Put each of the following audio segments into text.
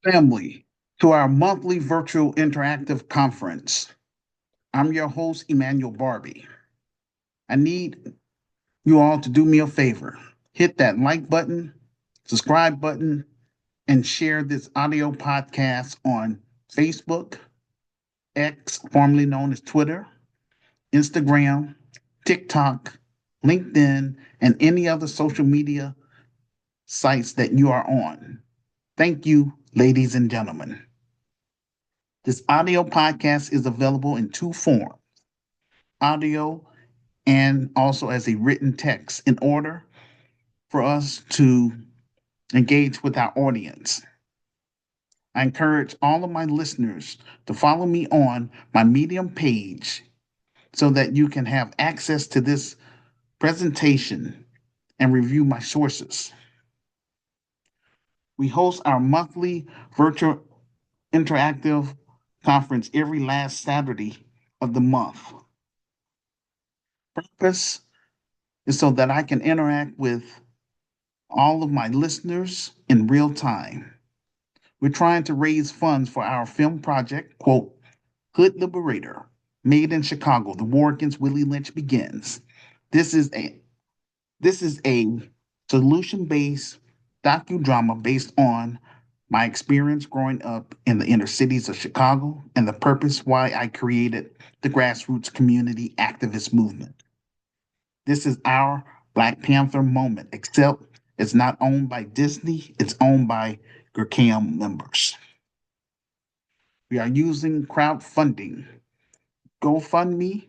Family, to our monthly virtual interactive conference. I'm your host, Emmanuel Barbee. I need you all to do me a favor. Hit that like button, subscribe button, and share this audio podcast on Facebook, X, formerly known as Twitter, Instagram, TikTok, LinkedIn, and any other social media sites that you are on. Thank you, ladies and gentlemen. This audio podcast is available in two forms: audio and also as a written text, in order for us to engage with our audience. I encourage all of my listeners to follow me on my Medium page so that you can have access to this presentation and review my sources. We host our monthly virtual interactive conference every last Saturday of the month. Purpose is so that I can interact with all of my listeners in real time. We're trying to raise funds for our film project, quote, Hood Liberator, made in Chicago. The war against Willie Lynch begins. This is a this is a solution-based docudrama based on my experience growing up in the inner cities of Chicago and the purpose why I created the grassroots community activist movement. This is our Black Panther moment, except it's not owned by Disney, it's owned by GRCAM members. We are using crowdfunding, GoFundMe,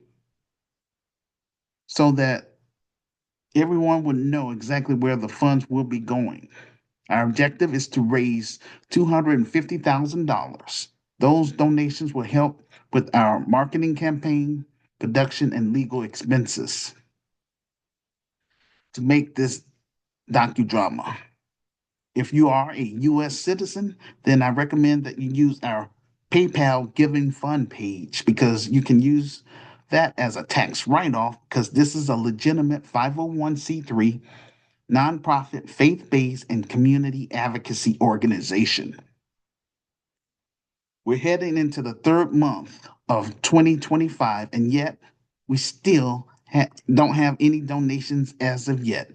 so that everyone would know exactly where the funds will be going. Our objective is to raise $250,000. Those donations will help with our marketing campaign, production, and legal expenses to make this docudrama. If you are a U.S. citizen, then I recommend that you use our PayPal Giving Fund page, because you can use that as a tax write off, because this is a legitimate 501c3 nonprofit, faith based, and community advocacy organization. We're heading into the third month of 2025, and yet we still don't have any donations as of yet.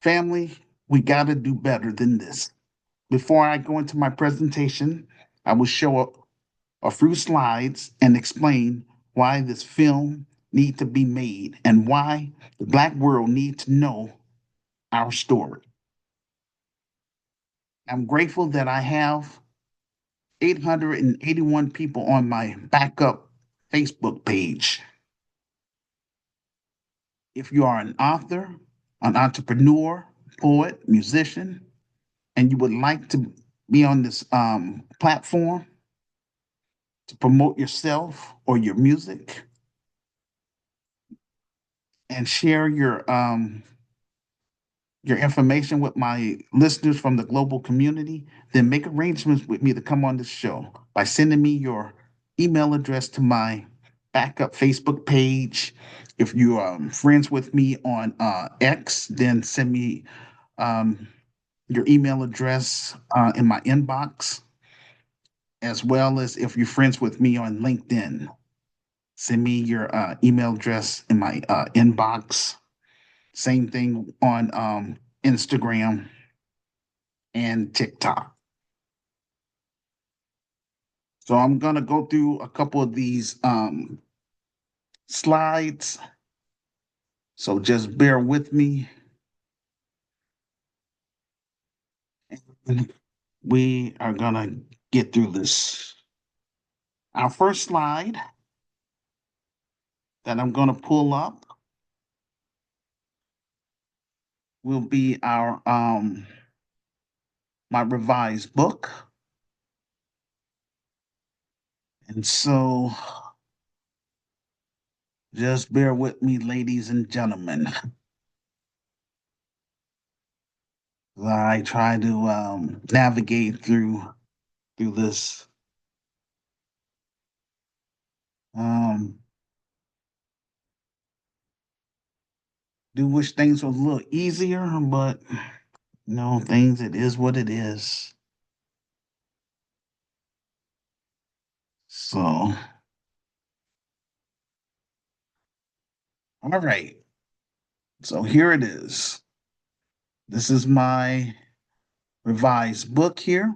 Family, we got to do better than this. Before I go into my presentation, I will show a few slides and explain why this film need to be made and why the Black world need to know our story. I'm grateful that I have 881 people on my backup Facebook page. If you are an author, an entrepreneur, poet, musician, and you would like to be on this platform to promote yourself or your music and share your information with my listeners from the global community, then make arrangements with me to come on this show by sending me your email address to my backup Facebook page. If you're friends with me on X, then send me um, your email address in my inbox, as well as if you're friends with me on LinkedIn, send me your email address in my inbox. Same thing on Instagram and TikTok. So I'm gonna go through a couple of these slides. So just bear with me. And we are gonna get through this. Our first slide that I'm gonna pull up will be our my revised book. And so just bear with me, ladies and gentlemen. I try to navigate through this. Um, do wish things were a little easier, but No things, it is what it is. So, all right. So here it is. This is my revised book here.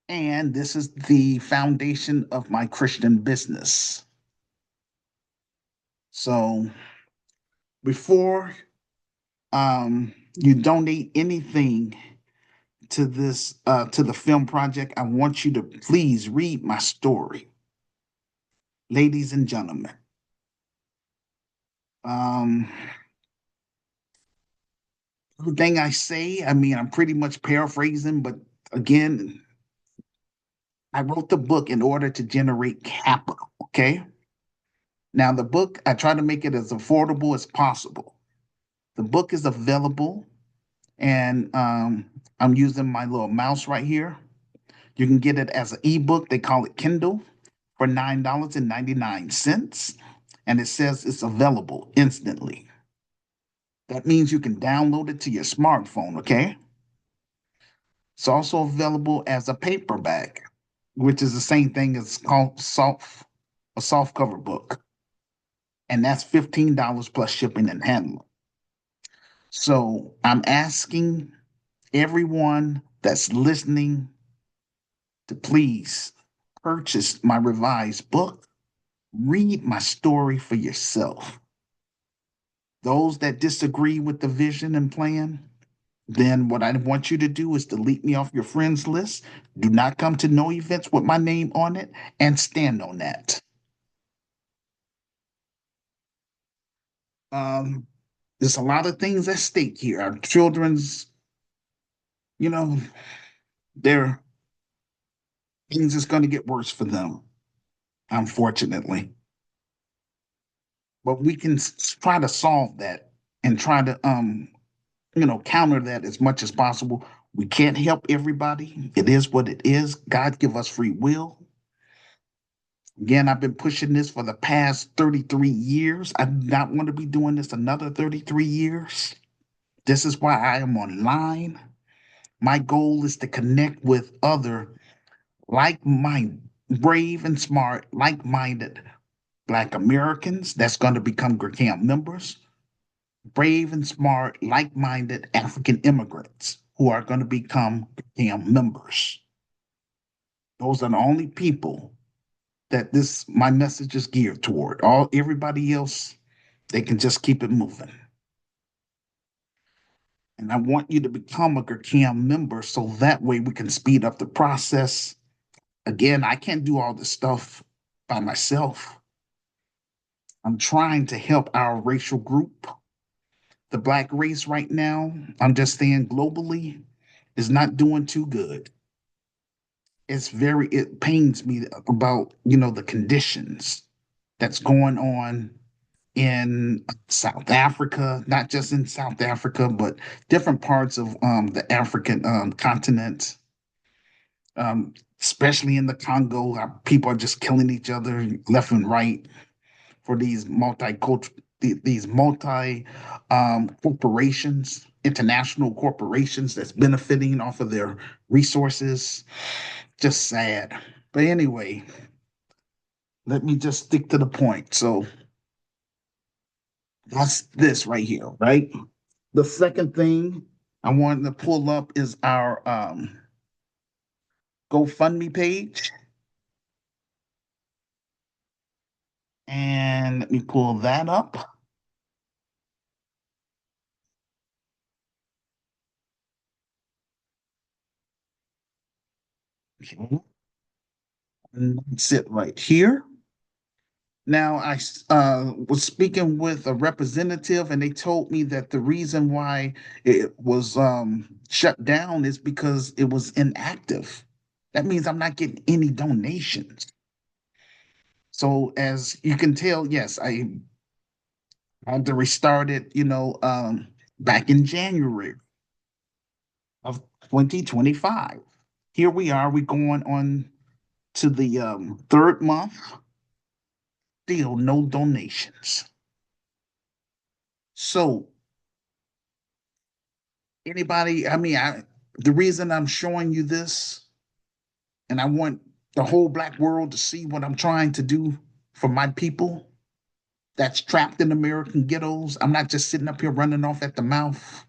And this is the foundation of my Christian business. So before you donate anything to this to the film project, I want you to please read my story, ladies and gentlemen. Um, everything I say, I mean, I'm pretty much paraphrasing, but again, I wrote the book in order to generate capital. Okay. Now, the book, I try to make it as affordable as possible. The book is available, and I'm using my little mouse right here. You can get it as an ebook. They call it Kindle for $9.99. And it says it's available instantly. That means you can download it to your smartphone, okay? It's also available as a paperback, which is the same thing as called a soft cover book. And that's $15 plus shipping and handling. So I'm asking everyone that's listening to please purchase my revised book. Read my story for yourself. Those that disagree with the vision and plan, then what I want you to do is delete me off your friends list. Do not come to no events with my name on it and stand on that. Um, there's a lot of things at stake here. Our children's, you know, their things is going to get worse for them, unfortunately. But we can try to solve that and try to counter that as much as possible. We can't help everybody. It is what it is. God give us free will. Again, I've been pushing this for the past 33 years. I do not want to be doing this another 33 years. This is why I am online. My goal is to connect with other like-minded, brave and smart, like-minded Black Americans that's going to become GRCAM members, brave and smart, like-minded African immigrants who are going to become GRCAM members. Those are the only people that this my message is geared toward. All everybody else, they can just keep it moving. And I want you to become a GRCAM member so that way we can speed up the process. Again, I can't do all this stuff by myself. I'm trying to help our racial group. The Black race right now, I'm just saying globally, is not doing too good. It pains me about, the conditions that's going on in South Africa, not just in South Africa, but different parts of the African continent, especially in the Congo. People are just killing each other left and right for these multi corporations, international corporations that's benefiting off of their resources. Just sad. But anyway, let me just stick to the point. So that's this right here, right? The second thing I wanted to pull up is our GoFundMe page. And let me pull that up. Okay. And that's it right here. Now, I was speaking with a representative, and they told me that the reason why it was shut down is because it was inactive. That means I'm not getting any donations. So, as you can tell, yes, I had to restart it, back in January of 2025. Here we are, we're going on to the third month, still no donations. So, Anybody, the reason I'm showing you this, and I want the whole black world to see what I'm trying to do for my people that's trapped in American ghettos. I'm not just sitting up here running off at the mouth.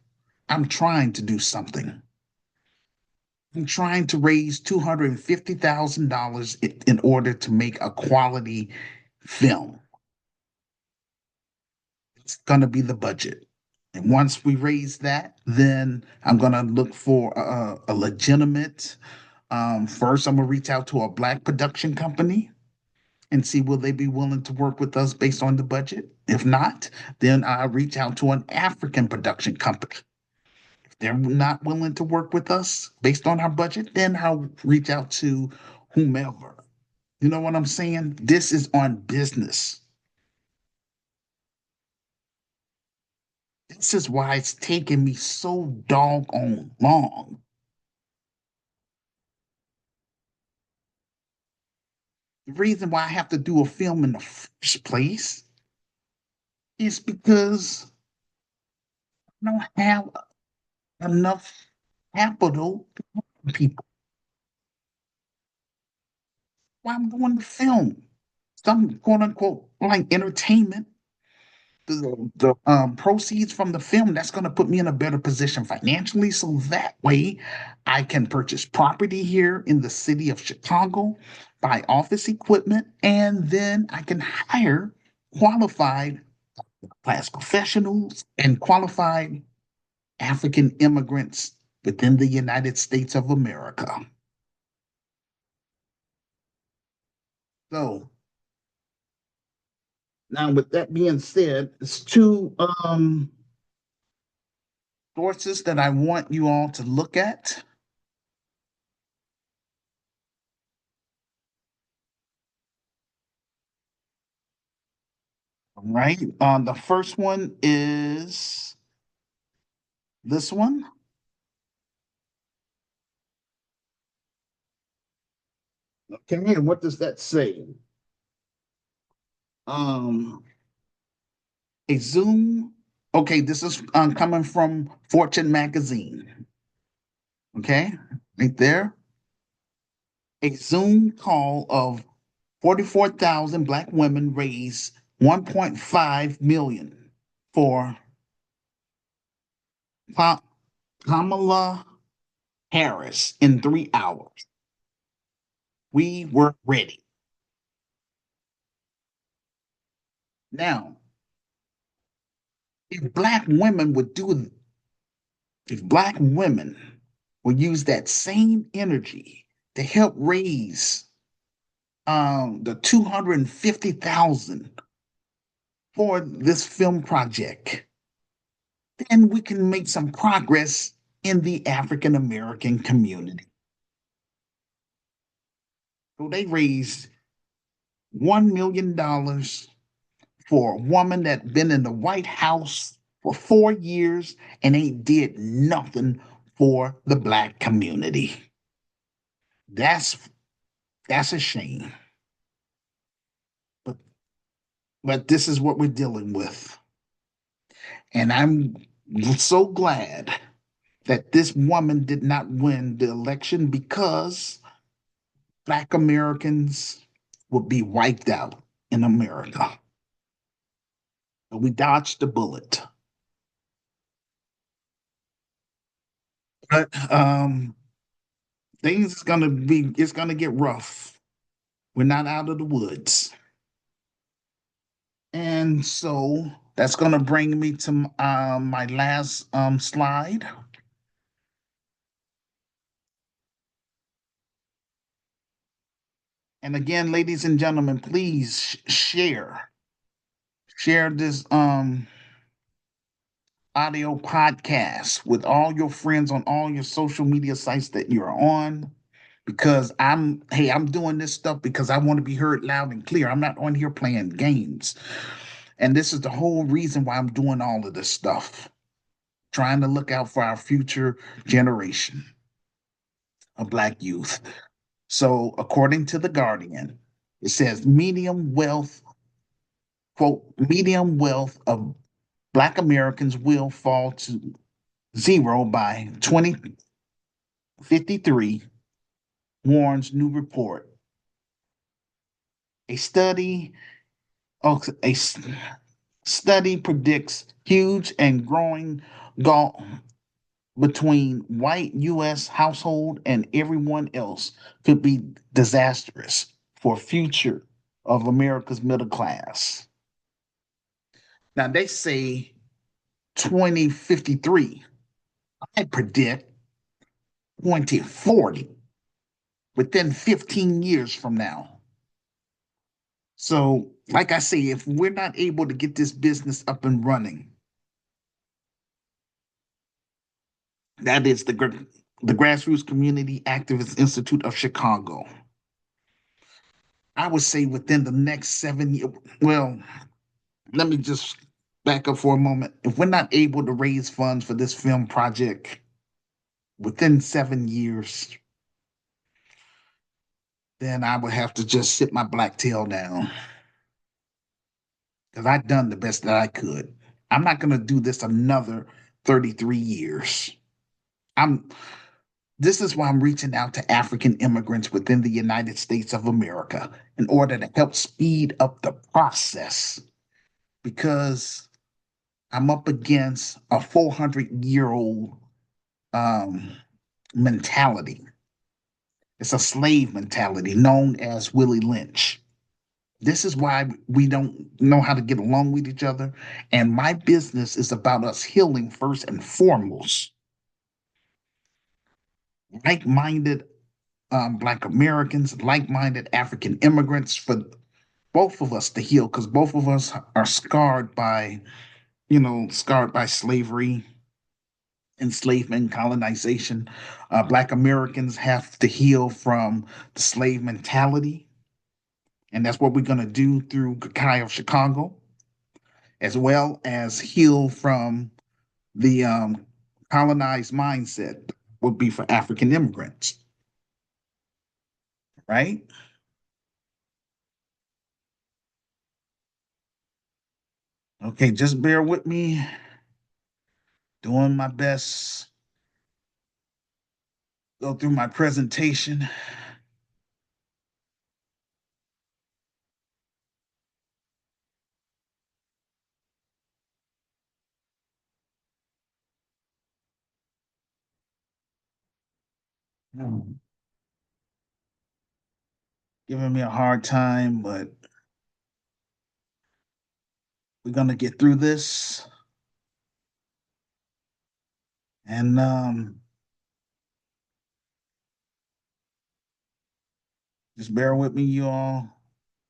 I'm trying to do something. I'm trying to raise $250,000 in order to make a quality film. It's going to be the budget. And once we raise that, then I'm going to look for a legitimate. First, I'm going to reach out to a black production company and see will they be willing to work with us based on the budget. If not, then I'll reach out to an African production company. If they're not willing to work with us based on our budget, then I'll reach out to whomever. You know what I'm saying? This is on business. This is why it's taking me so doggone long. The reason why I have to do a film in the first place is because I don't have enough capital for people. Why I'm doing the film. Some quote unquote like entertainment. The proceeds from the film that's going to put me in a better position financially, so that way I can purchase property here in the city of Chicago, buy office equipment, and then I can hire qualified class professionals and qualified African immigrants within the United States of America. So now, with that being said, it's two sources that I want you all to look at. All right. The first one is this one. Okay, and what does that say? Um, a Zoom. Okay, this is coming from Fortune magazine. Okay, right there. A Zoom call of 44,000 Black women raised 1.5 million for Ka- Kamala Harris in 3 hours. We were ready. Now, if Black women would do, if Black women would use that same energy to help raise the 250,000 for this film project, then we can make some progress in the African American community. So they raised $1 million for a woman that been in the White House for 4 years and ain't did nothing for the Black community. That's that's a shame. But but this is what we're dealing with. And I'm so glad that this woman did not win the election because Black Americans would be wiped out in America. But we dodged the bullet. But things is gonna be it's gonna get rough. We're not out of the woods. And so that's gonna bring me to my last slide. And again, ladies and gentlemen, please share this audio podcast with all your friends on all your social media sites that you're on. Because I'm doing this stuff because I want to be heard loud and clear. I'm not on here playing games. And this is the whole reason why I'm doing all of this stuff, trying to look out for our future generation of Black youth. So, according to The Guardian, it says medium wealth, quote, medium wealth of Black Americans will fall to zero by 2053, warns new report. A study, oh, study predicts huge and growing gulf between white U.S. household and everyone else could be disastrous for future of America's middle class. Now they say 2053. I predict 2040, within 15 years from now. So, like I say, if we're not able to get this business up and running, that is the Grassroots Community Activist Institute of Chicago. I would say within the next 7 years. Well, let me just back up for a moment. If we're not able to raise funds for this film project within 7 years, then I would have to just sit my black tail down because I've done the best that I could. I'm not going to do this another 33 years. I'm This is why I'm reaching out to African immigrants within the United States of America in order to help speed up the process because I'm up against a 400-year-old um, mentality. It's a slave mentality known as Willie Lynch. This is why we don't know how to get along with each other. And my business is about us healing first and foremost. Like minded Black Americans, like minded African immigrants, for both of us to heal because both of us are scarred by, scarred by slavery, enslavement, colonization. Black Americans have to heal from the slave mentality. And that's what we're going to do through GRCAM of Chicago, as well as heal from the colonized mindset would be for African immigrants, right? Okay, just bear with me, doing my best, go through my presentation. Giving me a hard time, but we're gonna get through this. And just bear with me, you all.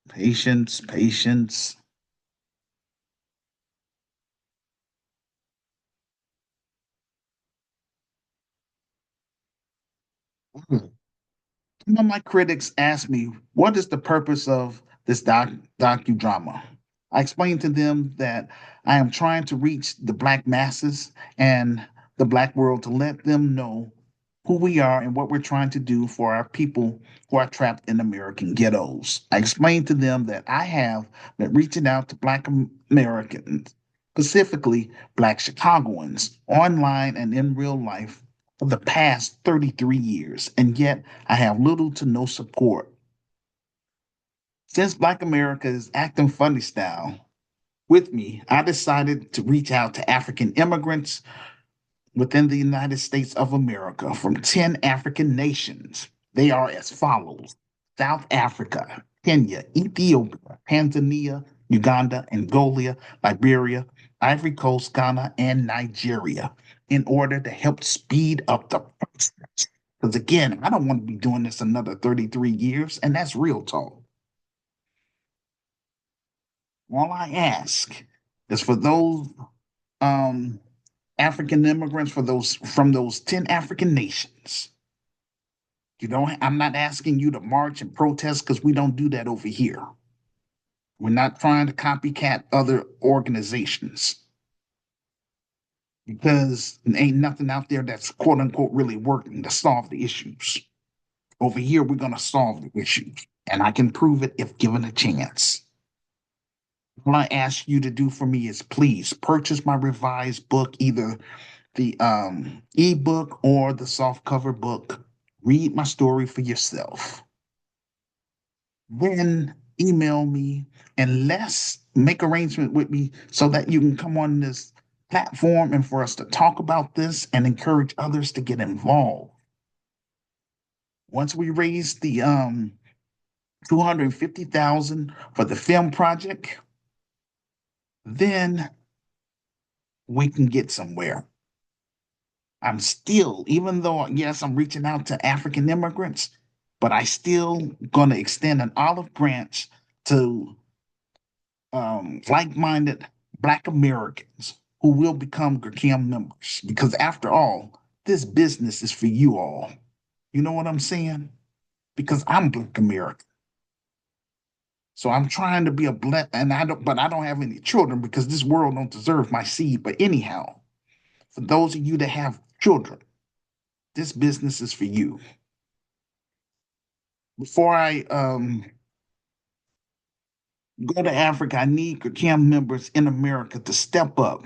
Patience, patience. Some of my critics asked me, what is the purpose of this docudrama? I explained to them that I am trying to reach the Black masses and the Black world to let them know who we are and what we're trying to do for our people who are trapped in American ghettos. I explained to them that I have been reaching out to Black Americans, specifically Black Chicagoans, online and in real life for the past 33 years, and yet I have little to no support. Since Black America is acting funny style with me, I decided to reach out to African immigrants within the United States of America from 10 African nations. They are as follows: South Africa, Kenya, Ethiopia, Tanzania, Uganda, Angola, Liberia, Ivory Coast, Ghana, and Nigeria, in order to help speed up the process. Because again, I don't want to be doing this another 33 years, and that's real talk. All I ask is for those um, African immigrants for those from those 10 African nations. I'm not asking you to march and protest because we don't do that over here. We're not trying to copycat other organizations because there ain't nothing out there that's quote unquote really working to solve the issues. Over here, we're going to solve the issues, and I can prove it if given a chance. All I ask you to do for me is please purchase my revised book either the ebook or the soft cover book. Read my story for yourself. Then email me and let's make arrangement with me so that you can come on this platform and for us to talk about this and encourage others to get involved. Once we raise the 250,000 for the film project, then we can get somewhere. I'm still, even though yes, I'm reaching out to African immigrants, but I still gonna extend an olive branch to like-minded Black Americans who will become GRCAM members. Because after all, this business is for you all. You know what I'm saying? Because I'm Black American. So I'm trying to be a black, and I don't have any children because this world don't deserve my seed. But anyhow, for those of you that have children, this business is for you. Before I go to Africa, I need GRCAM members in America to step up,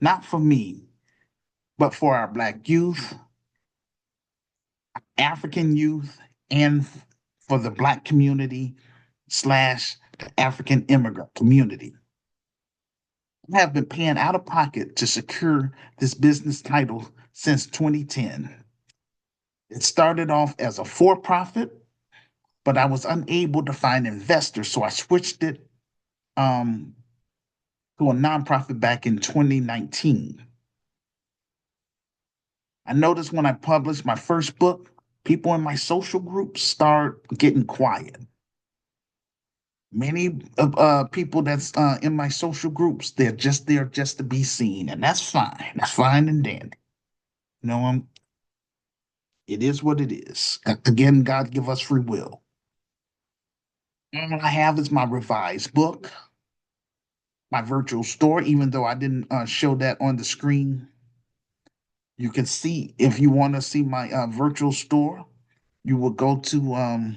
not for me, but for our Black youth, African youth, and for the Black community slash the African immigrant community. I have been paying out of pocket to secure this business title since 2010. It started off as a for-profit, but I was unable to find investors, so I switched it um, to a nonprofit back in 2019. I noticed when I published my first book, people in my social groups start getting quiet. Many people that's in my social groups, they're just there just to be seen, and that's fine. That's fine and dandy. You know, it is what it is. Again, God give us free will. All I have is my revised book, my virtual store, even though I didn't show that on the screen. You can see if you want to see my virtual store, you will go to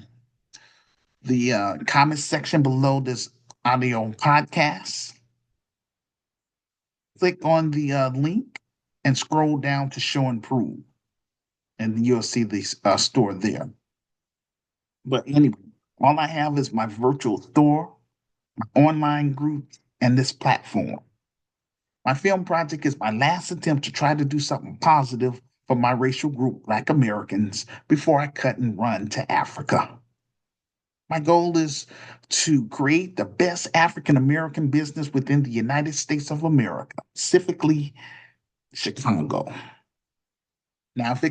the comment section below this audio podcast. Click on the link and scroll down to show and prove, and you'll see the store there. But anyway, all I have is my virtual store, my online group, and this platform. My film project is my last attempt to try to do something positive for my racial group, Black Americans, before I cut and run to Africa. My goal is to create the best African American business within the United States of America, specifically Chicago. Now, if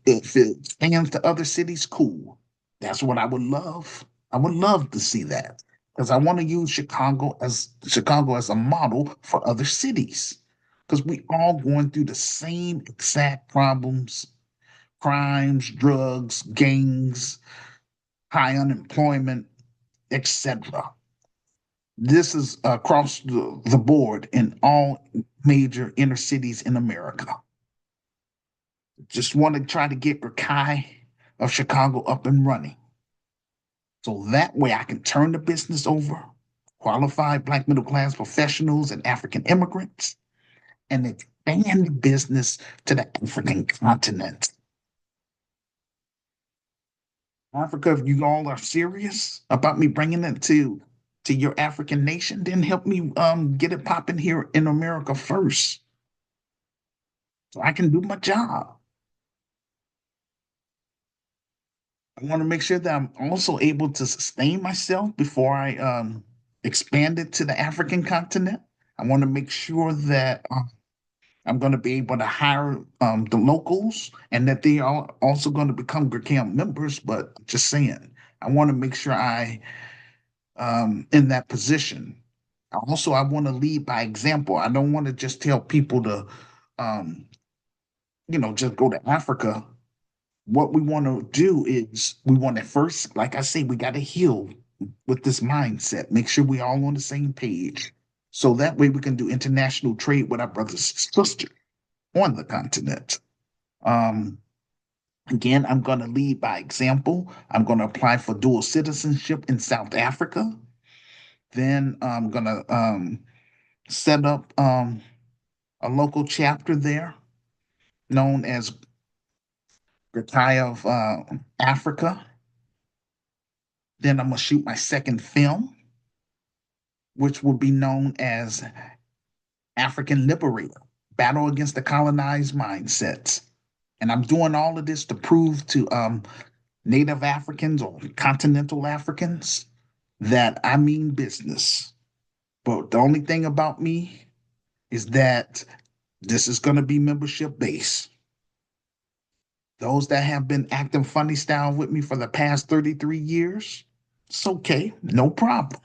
it stands to other cities, cool. That's what I would love. I would love to see that because I want to use Chicago as a model for other cities because we all going through the same exact problems, crimes, drugs, gangs, high unemployment, etc. This is across the board in all major inner cities in America. Just want to try to get Rakai of Chicago up and running. So that way I can turn the business over, qualified Black middle class professionals and African immigrants, and expand the business to the African continent. Africa, if you all are serious about me bringing it to your African nation, then help me get it popping here in America first, so I can do my job. I want to make sure that I'm also able to sustain myself before I expand it to the African continent. I want to make sure that I'm going to be able to hire the locals and that they are also going to become GRCAM members. But just saying, I want to make sure I in that position. Also, I want to lead by example. I don't want to just tell people to, um, just go to Africa. What we want to do is we want to first, like I say, we got to heal with this mindset. Make sure we all on the same page. So that way we can do international trade with our brothers and sisters on the continent. Um, Again, I'm going to lead by example. I'm going to apply for dual citizenship in South Africa. Then I'm going to set up a local chapter there. known as Ghettos of Africa. Then I'm gonna shoot my second film, which will be known as African Liberator, Battle Against the Colonized Mindsets. And I'm doing all of this to prove to Native Africans or continental Africans that I mean business. But the only thing about me is that this is going to be membership based. Those that have been acting funny style with me for the past 33 years, it's okay, no problem.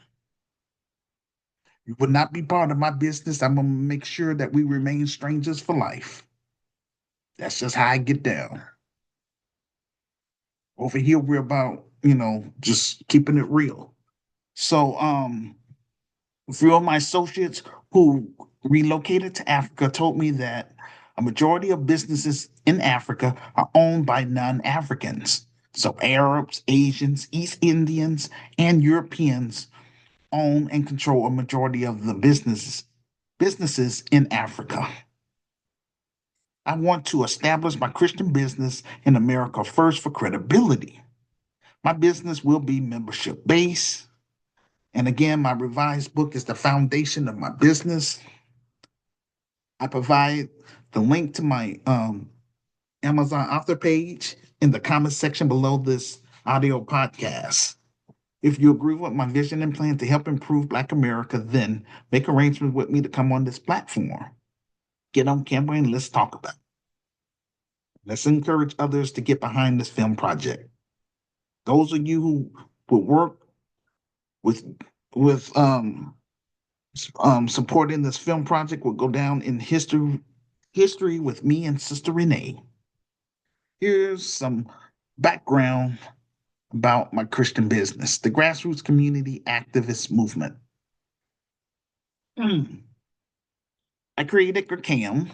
You would not be part of my business. I'm going to make sure that we remain strangers for life. That's just how I get down. Over here, we're about, just keeping it real. So, a few of my associates who relocated to Africa told me that a majority of businesses in Africa are owned by non-Africans. So Arabs, Asians, East Indians, and Europeans own and control a majority of the businesses in Africa. I want to establish my Christian business in America first for credibility. My business will be membership based. And again, my revised book is the foundation of my business. I provide the link to my Amazon author page in the comment section below this audio podcast. If you agree with my vision and plan to help improve Black America, then make arrangements with me to come on this platform. Get on camera and let's talk about it. Let's encourage others to get behind this film project. Those of you who will work with with supporting this film project will go down in history with me and Sister Renee. Here's some background about my Christian business, the grassroots community activist movement. I created GRCAM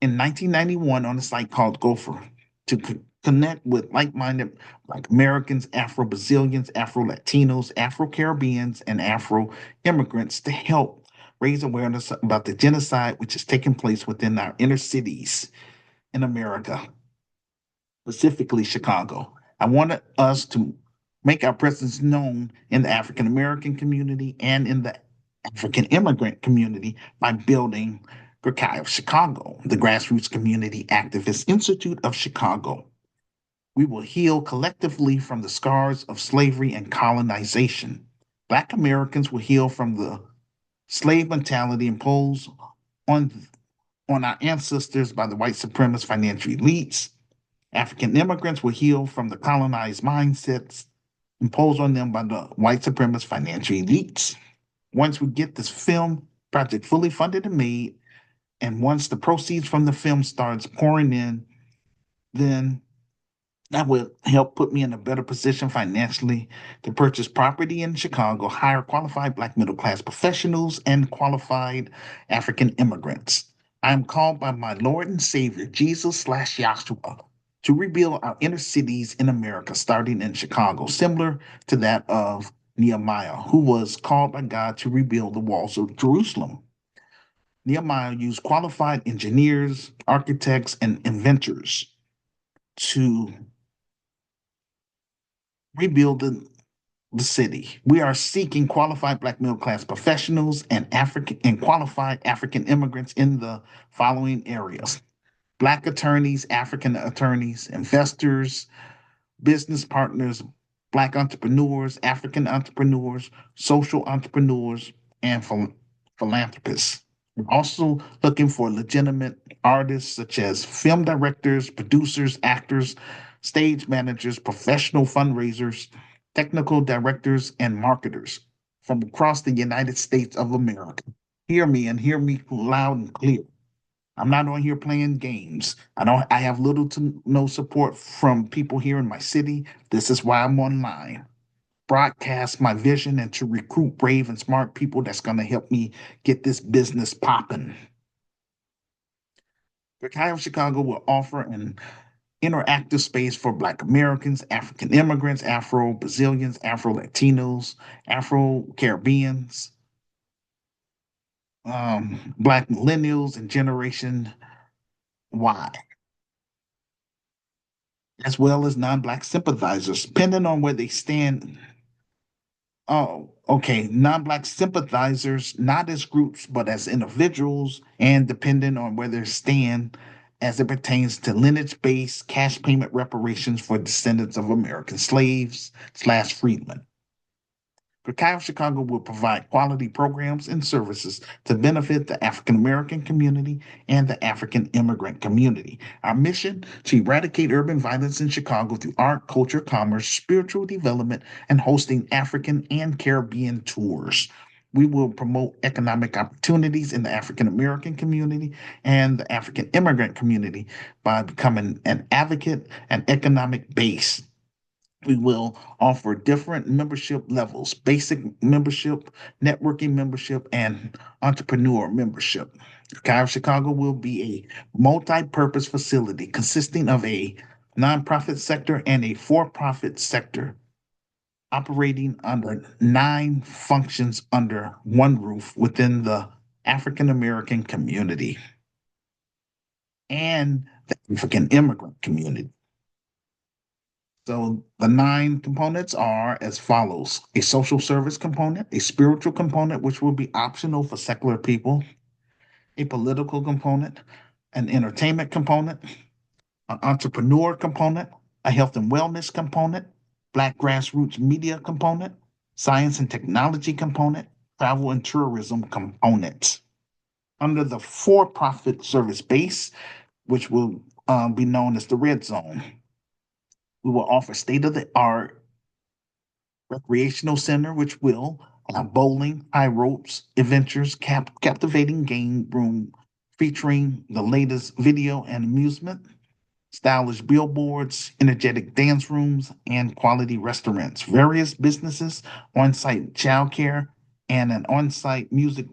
in 1991 on a site called Gopher to connect with like-minded Black Americans, Afro-Brazilians, Afro-Latinos, Afro-Caribbeans, and Afro-immigrants to help raise awareness about the genocide which is taking place within our inner cities in America, specifically Chicago. I wanted us to make our presence known in the African American community and in the African immigrant community by building GRCAI of Chicago, the Grassroots Community Activist Institute of Chicago. We will heal collectively from the scars of slavery and colonization. Black Americans will heal from the slave mentality imposed on, on our ancestors by the white supremacist financial elites. African immigrants will heal from the colonized mindsets imposed on them by the white supremacist financial elites. Once we get this film project fully funded and made, and once the proceeds from the film starts pouring in, then that will help put me in a better position financially to purchase property in Chicago, hire qualified Black middle class professionals, and qualified African immigrants. I am called by my Lord and Savior, Jesus/Yahshua, to rebuild our inner cities in America, starting in Chicago, similar to that of Nehemiah, who was called by God to rebuild the walls of Jerusalem. Nehemiah used qualified engineers, architects, and inventors to rebuild the city. We are seeking qualified Black middle class professionals and qualified African immigrants in the following areas: Black attorneys, African attorneys, investors, business partners, Black entrepreneurs, African entrepreneurs, social entrepreneurs, and philanthropists. We're also looking for legitimate artists such as film directors, producers, actors, stage managers, professional fundraisers, technical directors, and marketers from across the United States of America. Hear me and hear me loud and clear. I'm not on here playing games. I have little to no support from people here in my city. This is why I'm online. Broadcast my vision and to recruit brave and smart people that's going to help me get this business popping. GRCAI of Chicago will offer an interactive space for Black Americans, African immigrants, Afro-Brazilians, Afro-Latinos, Afro-Caribbeans, Black millennials, and Generation Y. as well as non-Black sympathizers, depending on where they stand. Oh, okay. Non-Black sympathizers, not as groups, but as individuals, and depending on where they stand as it pertains to lineage-based cash payment reparations for descendants of American slaves slash freedmen. Cacao Chicago will provide quality programs and services to benefit the African American community and the African immigrant community. Our mission to eradicate urban violence in Chicago through art, culture, commerce, spiritual development, and hosting African and Caribbean tours. We will promote economic opportunities in the African American community and the African immigrant community by becoming an advocate and economic base. We will offer different membership levels: basic membership, networking membership, and entrepreneur membership. Cacao Chicago will be a multi purpose facility consisting of a nonprofit sector and a for profit sector operating under 9 functions under one roof within the African American community and the African immigrant community. So the 9 components are as follows: a social service component, a spiritual component, which will be optional for secular people, a political component, an entertainment component, an entrepreneur component, a health and wellness component, Black grassroots media component, science and technology component, travel and tourism components. Under the for profit service base, which will be known as the red zone, we will offer state of the art recreational center, which will have bowling, high ropes, adventures, captivating game room featuring the latest video and amusement, stylish billboards, energetic dance rooms, and quality restaurants, various businesses, on site childcare, and an on site music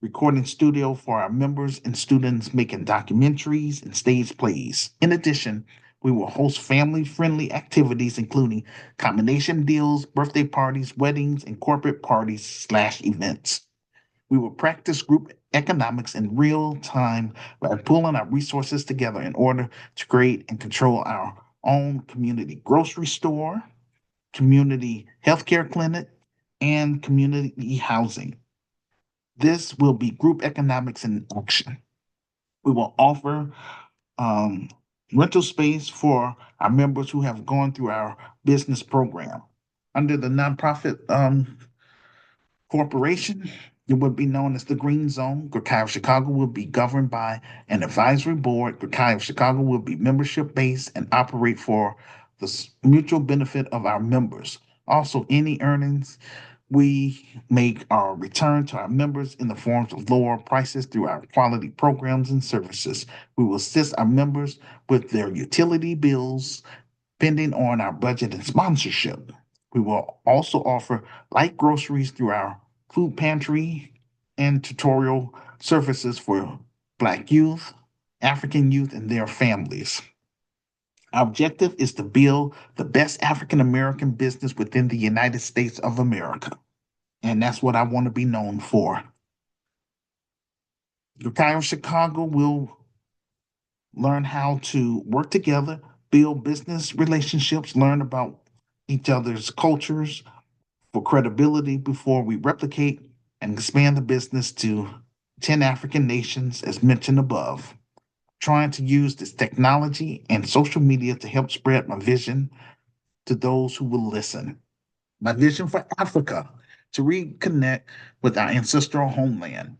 recording studio for our members and students making documentaries and stage plays. In addition, we will host family friendly activities, including combination deals, birthday parties, weddings, and corporate parties slash events. We will practice group economics in real time by pulling our resources together in order to create and control our own community grocery store, community healthcare clinic, and community housing. This will be group economics in action. We will offer um, rental space for our members who have gone through our business program. Under the nonprofit corporation, it would be known as the Green Zone. Cacao Chicago will be governed by an advisory board. Cacao Chicago will be membership based and operate for the mutual benefit of our members. Also, any earnings we make our return to our members in the forms of lower prices through our quality programs and services. We will assist our members with their utility bills, depending on our budget and sponsorship. We will also offer light groceries through our food pantry and tutorial services for Black youth, African youth, and their families. Our objective is to build the best African American business within the United States of America. And that's what I want to be known for. Cacao Chicago will learn how to work together, build business relationships, learn about each other's cultures for credibility before we replicate and expand the business to 10 African nations, as mentioned above. Trying to use this technology and social media to help spread my vision to those who will listen. My vision for Africa: to reconnect with our ancestral homeland.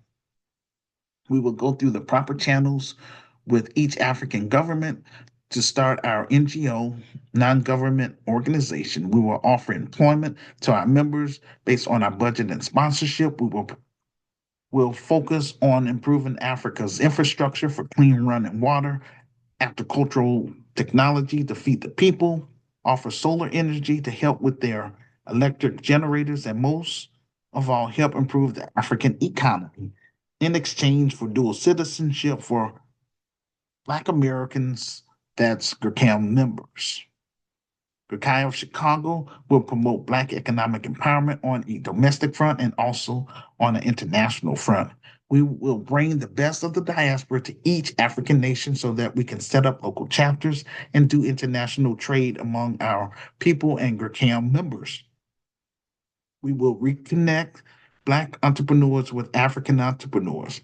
We will go through the proper channels with each African government to start our NGO, non government organization. We will offer employment to our members based on our budget and sponsorship. Will focus on improving Africa's infrastructure for clean running water, agricultural technology to feed the people, offer solar energy to help with their electric generators, and most of all, help improve the African economy in exchange for dual citizenship for Black Americans that's GRCAM members. Cacao Chicago will promote Black economic empowerment on a domestic front and also on an international front. We will bring the best of the diaspora to each African nation so that we can set up local chapters and do international trade among our people and GRCAM members. We will reconnect Black entrepreneurs with African entrepreneurs,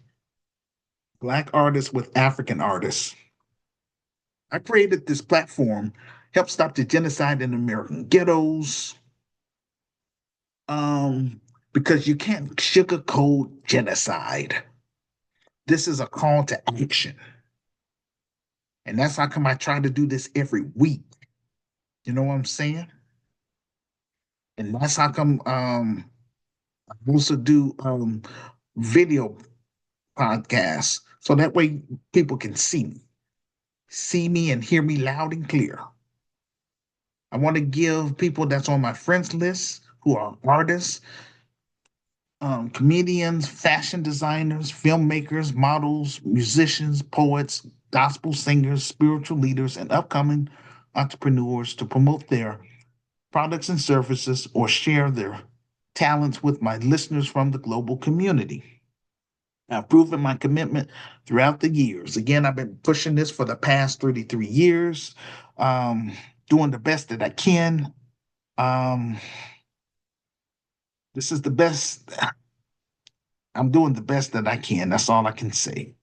Black artists with African artists. I created this platform, help stop the genocide in American ghettos, because you can't sugarcoat genocide. This is a call to action. And that's how come I try to do this every week. You know what I'm saying? And that's how come I also do video podcasts. So that way people can see me and hear me loud and clear. I want to give people that's on my friends list who are artists, comedians, fashion designers, filmmakers, models, musicians, poets, gospel singers, spiritual leaders, and upcoming entrepreneurs to promote their products and services or share their talents with my listeners from the global community. I've proven my commitment throughout the years. Again, I've been pushing this for the past 33 years, um, doing the best that I can. Um, this is the best. I'm doing the best that I can. That's all I can say.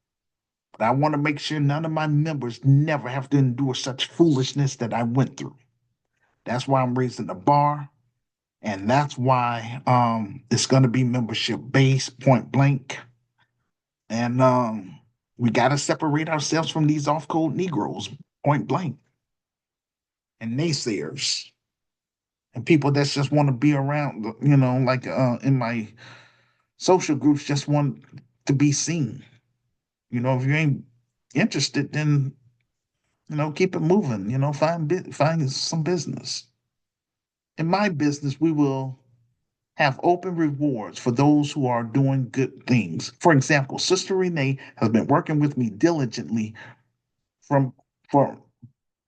But I want to make sure none of my members never have to endure such foolishness that I went through. That's why I'm raising the bar. And that's why it's going to be membership based, point blank. And we got to separate ourselves from these off code Negroes, point blank, and naysayers and people that just want to be around, like in my social groups, just want to be seen. If you ain't interested, then keep it moving. Find some business. In my business, we will have open rewards for those who are doing good things. For example, Sister Renee has been working with me diligently from from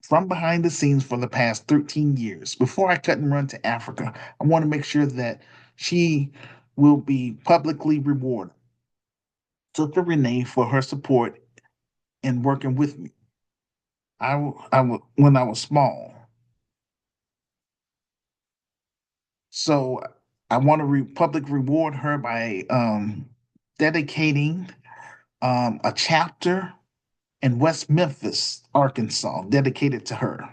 from behind the scenes for the past 13 years. Before I cut and run to Africa, I want to make sure that she will be publicly rewarded. Sister Renee for her support in working with me. When I was small. So I want to public reward her by dedicating a chapter in West Memphis, Arkansas, dedicated to her.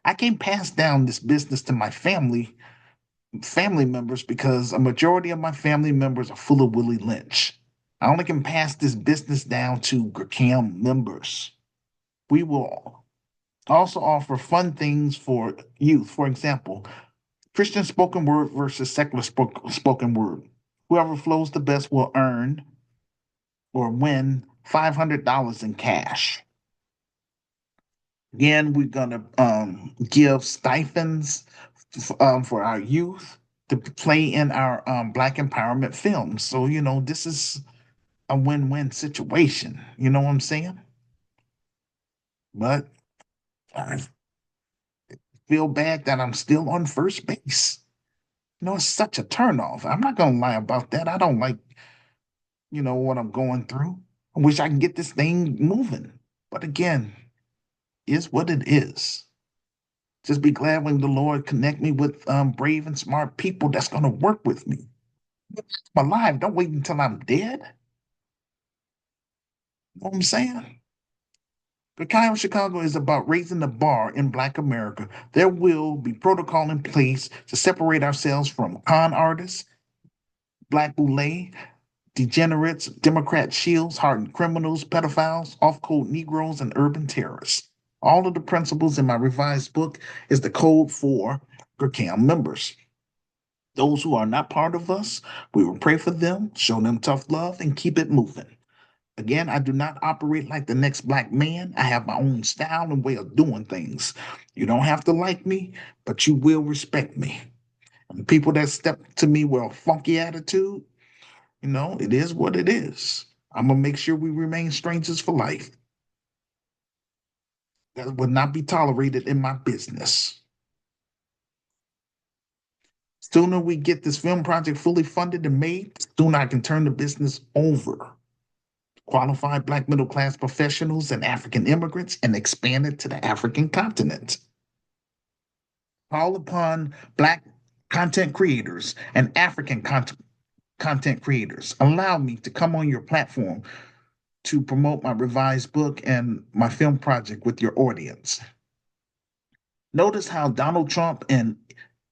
I can't pass down this business to my family members because a majority of my family members are full of Willie Lynch. I only can pass this business down to GRCAM members. We will also offer fun things for youth. For example, Christian spoken word versus secular spoken word. Whoever flows the best will earn or win $500 in cash. Again, we're going to give stipends for our youth to play in our Black empowerment films. So, this is a win win situation. You know what I'm saying? But I feel bad that I'm still on first base. It's such a turnoff. I'm not going to lie about that. I don't like, what I'm going through. I wish I can get this thing moving. But again, is what it is. Just be glad when the Lord connect me with brave and smart people that's going to work with me. I'm alive. Don't wait until I'm dead. You know what I'm saying? The Kind of Chicago is about raising the bar in Black America. There will be protocol in place to separate ourselves from con artists, Black boule, degenerates, Democrat shields, hardened criminals, pedophiles, off-code Negroes, and urban terrorists. All of the principles in my revised book is the code for GRCAM members. Those who are not part of us, we will pray for them, show them tough love, and keep it moving. Again, I do not operate like the next Black man. I have my own style and way of doing things. You don't have to like me, but you will respect me. And people that step to me with a funky attitude, it is what it is. I'm going to make sure we remain strangers for life. That would not be tolerated in my business. Sooner we get this film project fully funded and made, sooner I can turn the business over. Qualified Black middle class professionals and African immigrants and expand it to the African continent. Call upon Black content creators and African content creators. Allow me to come on your platform to promote my revised book and my film project with your audience. Notice how Donald Trump and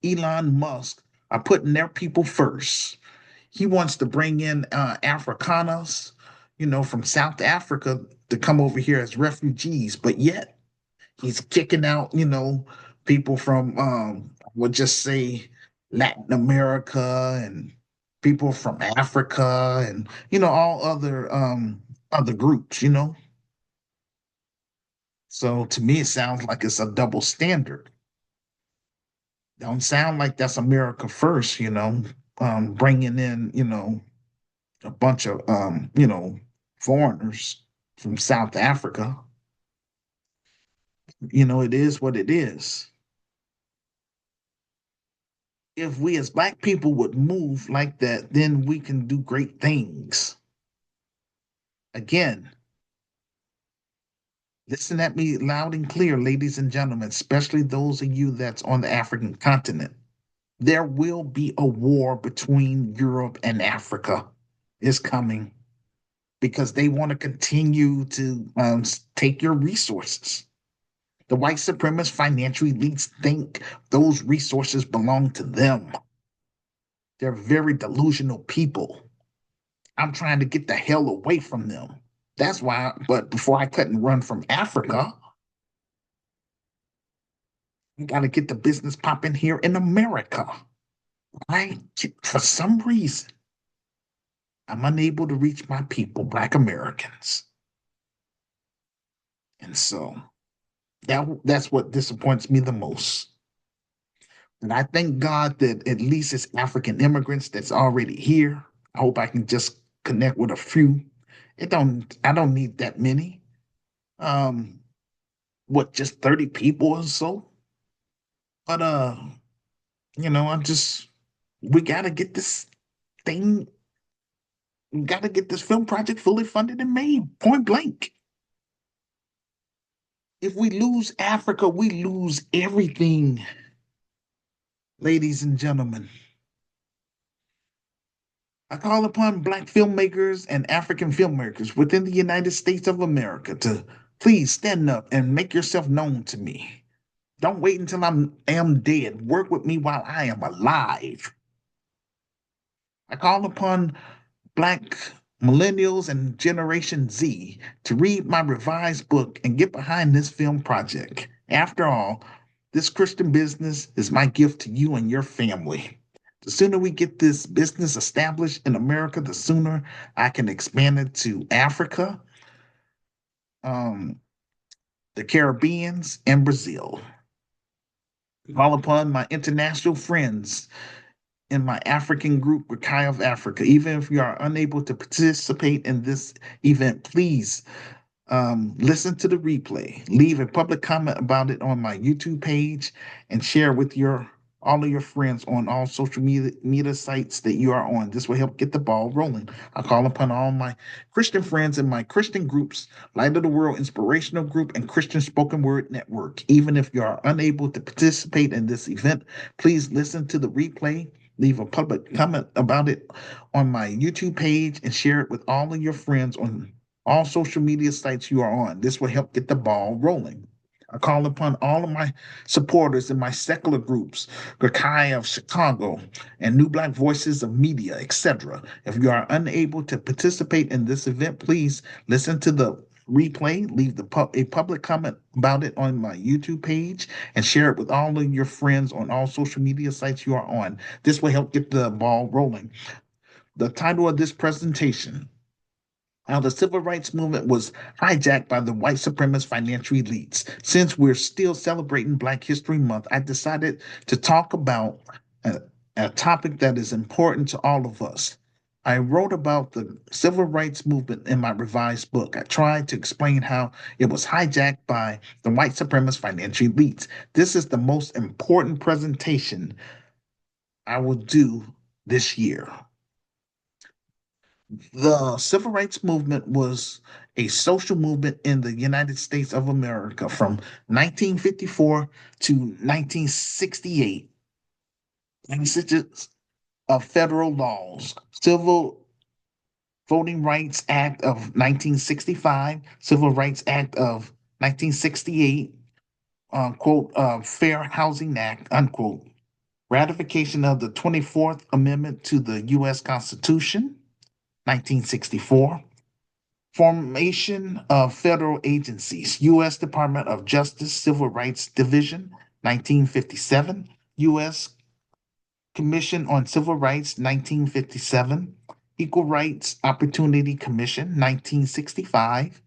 Elon Musk are putting their people first. He wants to bring in Afrikaners, from South Africa to come over here as refugees, but yet he's kicking out, people from, we'll just say, Latin America and people from Africa and, all other groups. So to me, it sounds like it's a double standard. Don't sound like that's America first, bringing in, a bunch of, foreigners from South Africa. It is what it is. If we as Black people would move like that, then we can do great things. Again, listen at me loud and clear, ladies and gentlemen, especially those of you that's on the African continent. There will be a war between Europe and Africa. It's coming because they want to continue to take your resources. The white supremacist financial elites think those resources belong to them. They're very delusional people. I'm trying to get the hell away from them. That's why, but before I couldn't run from Africa, we got to get the business popping here in America. Right? For some reason, I'm unable to reach my people, Black Americans. And so that's what disappoints me the most. And I thank God that at least it's African immigrants that's already here. I hope I can just connect with a few. I don't need that many. Just 30 people or so? But we gotta get this thing, we gotta get this film project fully funded and made, point blank. If we lose Africa, we lose everything, ladies and gentlemen. I call upon Black filmmakers and African filmmakers within the United States of America to please stand up and make yourself known to me. Don't wait until I am dead. Work with me while I am alive. I call upon Black millennials and Generation Z to read my revised book and get behind this film project. After all, this Christian business is my gift to you and your family. The sooner we get this business established in America, the sooner I can expand it to Africa, the Caribbeans, and Brazil. Call upon my international friends in my African group, GRCAM of Africa. Even if you are unable to participate in this event, please listen to the replay. Leave a public comment about it on my YouTube page and share with all of your friends on all social media sites that you are on. This will help get the ball rolling. I call upon all my Christian friends in my Christian groups, Light of the World Inspirational Group and Christian Spoken Word Network. Even if you are unable to participate in this event, please listen to the replay. Leave a public comment about it on my YouTube page and share it with all of your friends on all social media sites you are on. This will help get the ball rolling. I call upon all of my supporters in my secular groups, GRCAM of Chicago, and New Black Voices of Media, etc. If you are unable to participate in this event, please listen to the replay, leave a public comment about it on my YouTube page, and share it with all of your friends on all social media sites you are on. This will help get the ball rolling. The title of this presentation: how the civil rights movement was hijacked by the white supremacist financial elites. Since we're still celebrating Black History Month, I decided to talk about a topic that is important to all of us. I wrote about the civil rights movement in my revised book. I tried to explain how it was hijacked by the white supremacist financial elites. This is the most important presentation I will do this year. The civil rights movement was a social movement in the United States of America from 1954 to 1968. Passages of federal laws, Civil Voting Rights Act of 1965, Civil Rights Act of 1968, quote, Fair Housing Act, unquote, ratification of the 24th Amendment to the U.S. Constitution, 1964, formation of federal agencies, U.S. Department of Justice Civil Rights Division, 1957, U.S. Commission on Civil Rights, 1957, Equal Rights Opportunity Commission, 1965,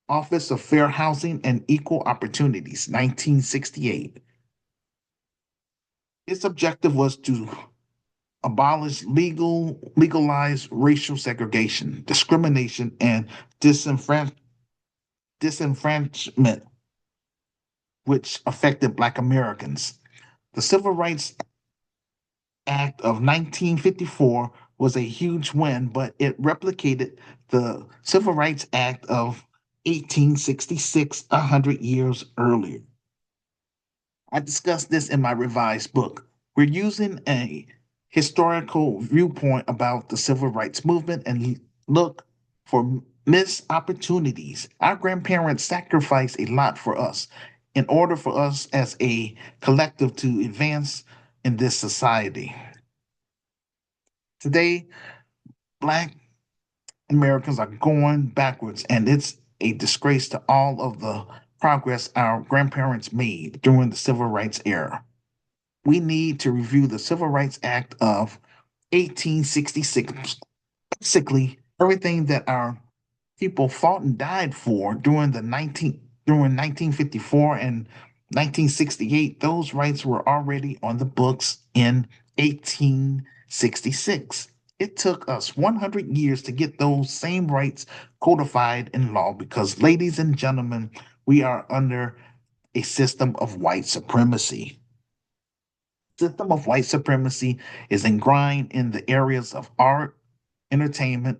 Office of Fair Housing and Equal Opportunities, 1968. Its objective was to abolish legalize racial segregation, discrimination, and disenfranchisement, which affected Black Americans. The Civil Rights Act of 1954 was a huge win, but it replicated the Civil Rights Act of 1866 100 years earlier. I discussed this in my revised book. We're using a historical viewpoint about the civil rights movement and look for missed opportunities. Our grandparents sacrificed a lot for us in order for us as a collective to advance in this society. Today, Black Americans are going backwards, and it's a disgrace to all of the progress our grandparents made during the civil rights era. We need to review the Civil Rights Act of 1866. Basically, everything that our people fought and died for during 1954 and 1968, those rights were already on the books in 1866. It took us 100 years to get those same rights codified in law because, ladies and gentlemen, we are under a system of white supremacy. System of white supremacy is ingrained in the areas of art, entertainment,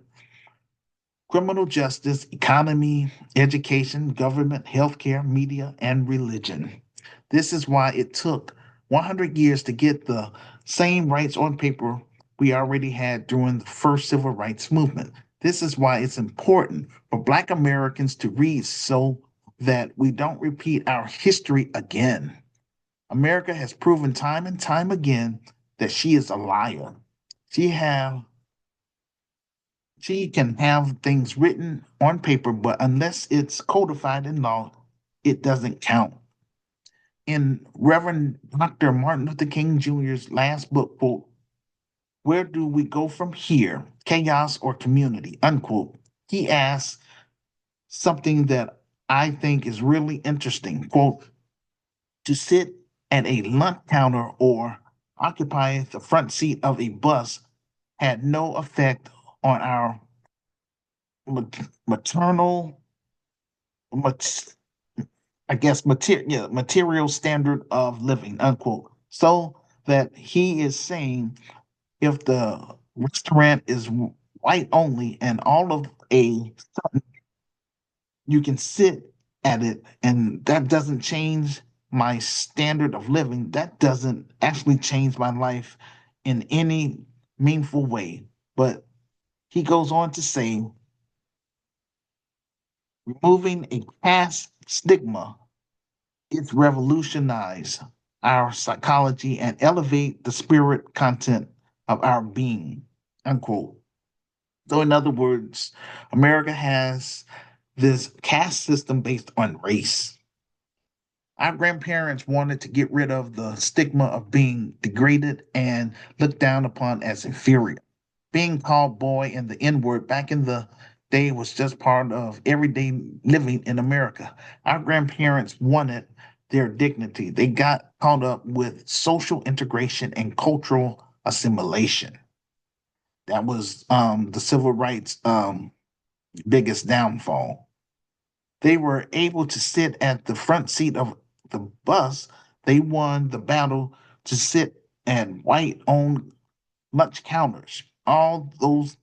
criminal justice, economy, education, government, healthcare, media, and religion. This is why it took 100 years to get the same rights on paper we already had during the first civil rights movement. This is why it's important for Black Americans to read so that we don't repeat our history again. America has proven time and time again that she is a liar. She have she can have things written on paper, but unless it's codified in law, it doesn't count. In Reverend Dr. Martin Luther King Jr.'s last book, quote, "Where do we go from here? Chaos or community?" Unquote. He asks something that I think is really interesting. Quote, "To sit at a lunch counter or occupy the front seat of a bus had no effect on our maternal, mat- I guess, material standard of living," unquote. So that he is saying if the restaurant is white only and all of you can sit at it and that doesn't change my standard of living, that doesn't actually change my life in any meaningful way. But he goes on to say, removing a caste stigma, it's revolutionize our psychology and elevate the spirit content of our being, unquote. So, in other words, America has this caste system based on race. Our grandparents wanted to get rid of the stigma of being degraded and looked down upon as inferior. Being called boy and the N word back in the day was just part of everyday living in America. Our grandparents wanted their dignity. They got caught up with social integration and cultural assimilation. That was the civil rights biggest downfall. They were able to sit at the front seat of the bus. They won the battle to sit and white-owned lunch counters. All those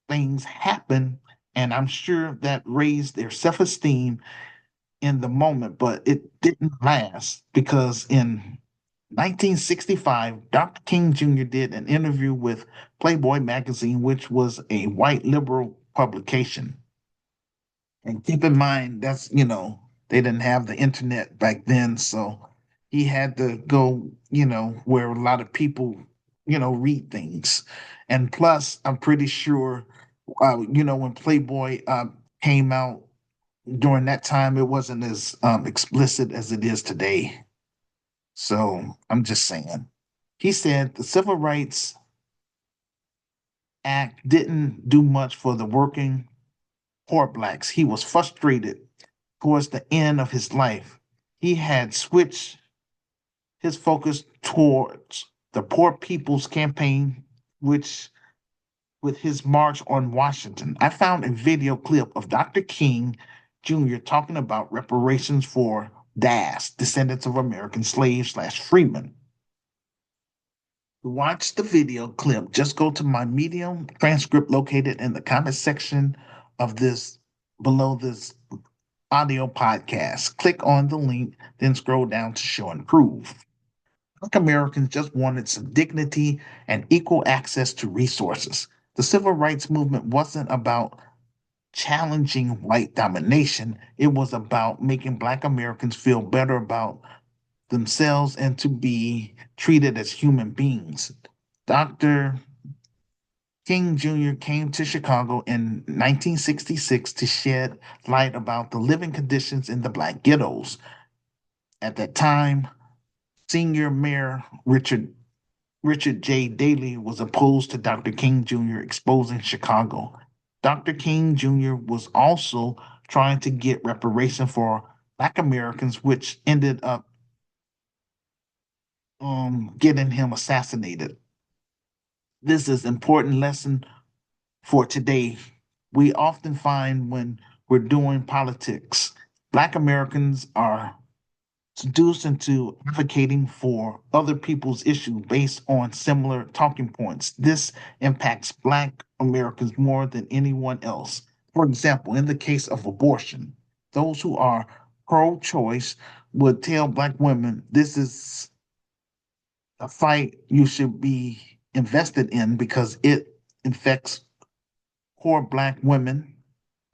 things happen, and I'm sure that raised their self-esteem in the moment, but it didn't last because in 1965, Dr. King Jr. did an interview with Playboy magazine, which was a white liberal publication. And keep in mind, they didn't have the internet back then, so he had to go, where a lot of people, read things. And plus, I'm pretty sure, when Playboy came out during that time, it wasn't as explicit as it is today. So I'm just saying. He said the Civil Rights Act didn't do much for the working poor blacks. He was frustrated towards the end of his life. He had switched his focus towards the Poor People's Campaign, which with his march on Washington. I found a video clip of Dr. King Jr. talking about reparations for DAS, descendants of American slaves slash freemen. To watch the video clip, just go to my Medium transcript located in the comment section of this below this audio podcast. Click on the link, then scroll down to show and prove. Black Americans just wanted some dignity and equal access to resources. The civil rights movement wasn't about challenging white domination, it was about making Black Americans feel better about themselves and to be treated as human beings. Dr. King Jr. came to Chicago in 1966 to shed light about the living conditions in the Black ghettos. At that time, senior mayor Richard J. Daley was opposed to Dr. King Jr. exposing Chicago. Dr. King Jr. was also trying to get reparation for Black Americans, which ended up getting him assassinated. This is an important lesson for today. We often find when we're doing politics, Black Americans are seduced into advocating for other people's issues based on similar talking points. This impacts Black Americans more than anyone else. For example, in the case of abortion, those who are pro choice would tell Black women this is a fight you should be invested in because it affects poor Black women,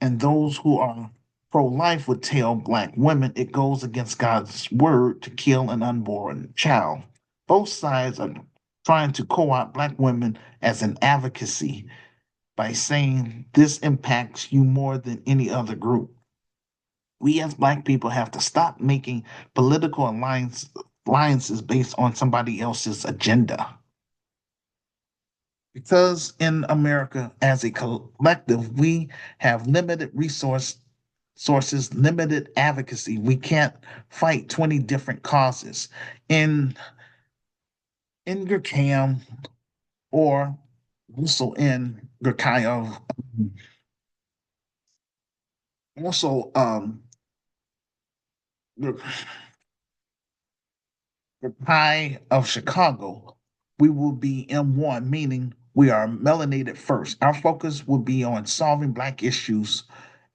and those who are pro life would tell Black women it goes against God's word to kill an unborn child. Both sides are trying to co opt Black women as an advocacy by saying this impacts you more than any other group. We as Black people have to stop making political alliances based on somebody else's agenda. Because in America, as a collective, we have limited sources, limited advocacy. We can't fight 20 different causes. In GRCAM or also in GRCAM, also the Pi of Chicago, we will be M1, meaning we are melanated first. Our focus will be on solving Black issues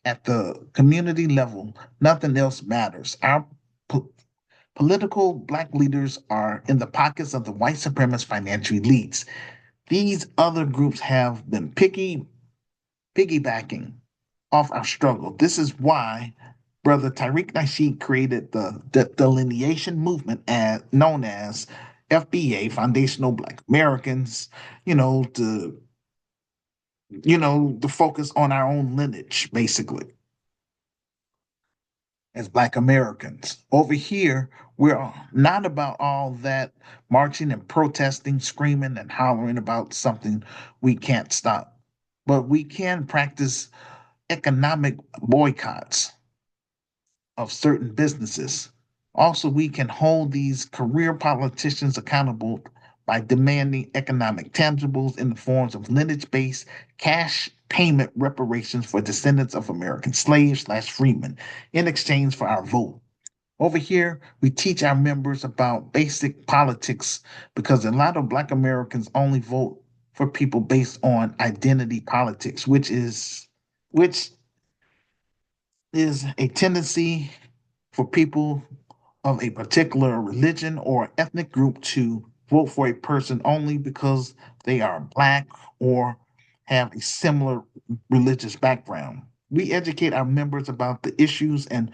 at the community level. Nothing else matters. Our po- political Black leaders are in the pockets of the white supremacist financial elites. These other groups have been piggybacking off our struggle. This is why Brother Tariq Nasheed created the delineation movement known as FBA, Foundational Black Americans, to to focus on our own lineage, basically, as Black Americans. Over here, we're not about all that marching and protesting, screaming and hollering about something we can't stop. But we can practice economic boycotts of certain businesses. Also, we can hold these career politicians accountable by demanding economic tangibles in the forms of lineage based cash payment reparations for descendants of American slaves slash freemen in exchange for our vote. Over here, we teach our members about basic politics because a lot of Black Americans only vote for people based on identity politics, which is a tendency for people of a particular religion or ethnic group to vote for a person only because they are Black or have a similar religious background. We educate our members about the issues and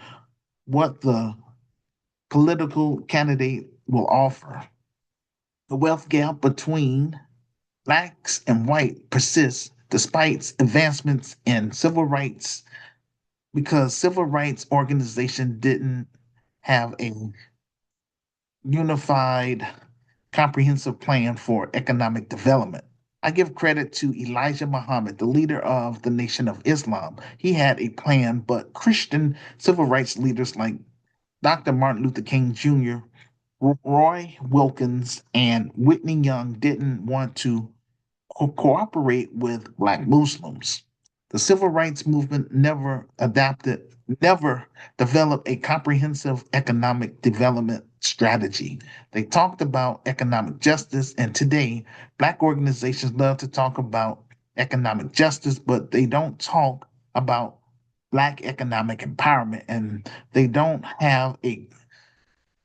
what the political candidate will offer. The wealth gap between Blacks and white persists despite advancements in civil rights because civil rights organization didn't have a unified, comprehensive plan for economic development. I give credit to Elijah Muhammad, the leader of the Nation of Islam. He had a plan, but Christian civil rights leaders like Dr. Martin Luther King Jr., Roy Wilkins, and Whitney Young didn't want to cooperate with Black Muslims. The civil rights movement never developed a comprehensive economic development strategy. They talked about economic justice, and today, Black organizations love to talk about economic justice, but they don't talk about Black economic empowerment, and they don't have a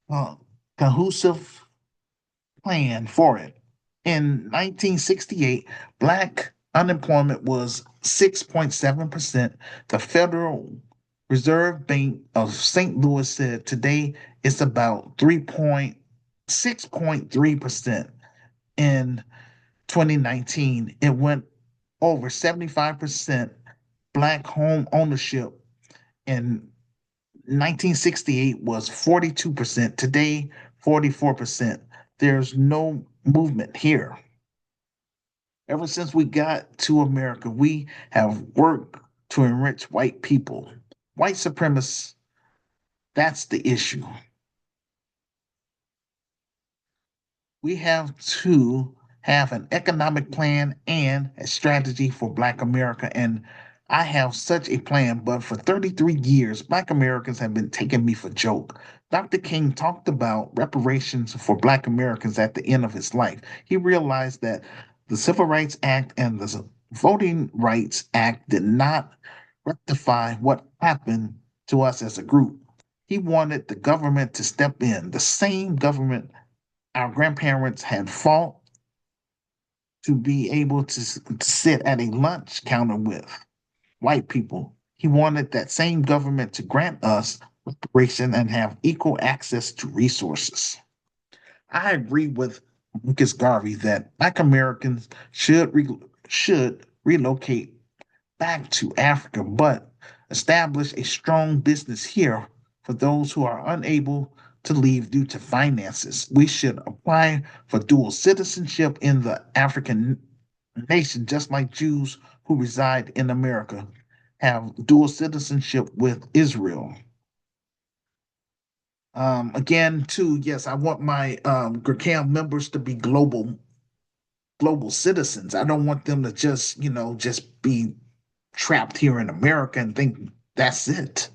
uh, cohesive plan for it. In 1968, Black unemployment was 6.7%. The Federal Reserve Bank of St. Louis said today it's about 3.6.3%. In 2019, it went over 75% Black home ownership in 1968 was 42%. Today, 44%. There's no movement here. Ever since we got to America, we have worked to enrich white people. White supremacists, that's the issue. We have to have an economic plan and a strategy for Black America. And I have such a plan, but for 33 years, Black Americans have been taking me for joke. Dr. King talked about reparations for Black Americans at the end of his life. He realized that the Civil Rights Act and the Voting Rights Act did not rectify what happened to us as a group. He wanted the government to step in, the same government our grandparents had fought to be able to sit at a lunch counter with white people. He wanted that same government to grant us reparation and have equal access to resources. I agree with Lucas Garvey that Black Americans should relocate back to Africa, but establish a strong business here for those who are unable to leave due to finances. We should apply for dual citizenship in the African nation, just like Jews who reside in America have dual citizenship with Israel. Again, too, yes, I want my GRCAM members to be global citizens. I don't want them to just be trapped here in America and think that's it.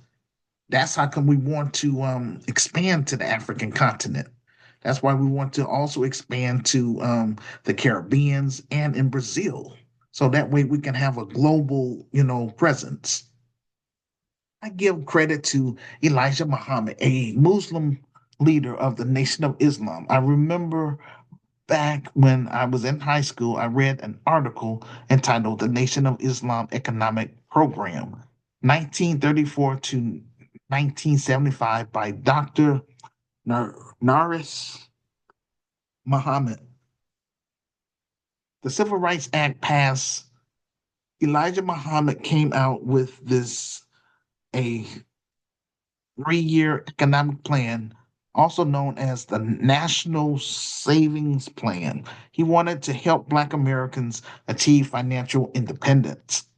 That's how come we want to expand to the African continent. That's why we want to also expand to the Caribbeans and in Brazil. So that way we can have a global, presence. I give credit to Elijah Muhammad, a Muslim leader of the Nation of Islam. I remember back when I was in high school, I read an article entitled The Nation of Islam Economic Program, 1934 to 1975 by Dr. Naris Muhammad. The Civil Rights Act passed. Elijah Muhammad came out with a 3-year economic plan, also known as the National Savings Plan. He wanted to help Black Americans achieve financial independence.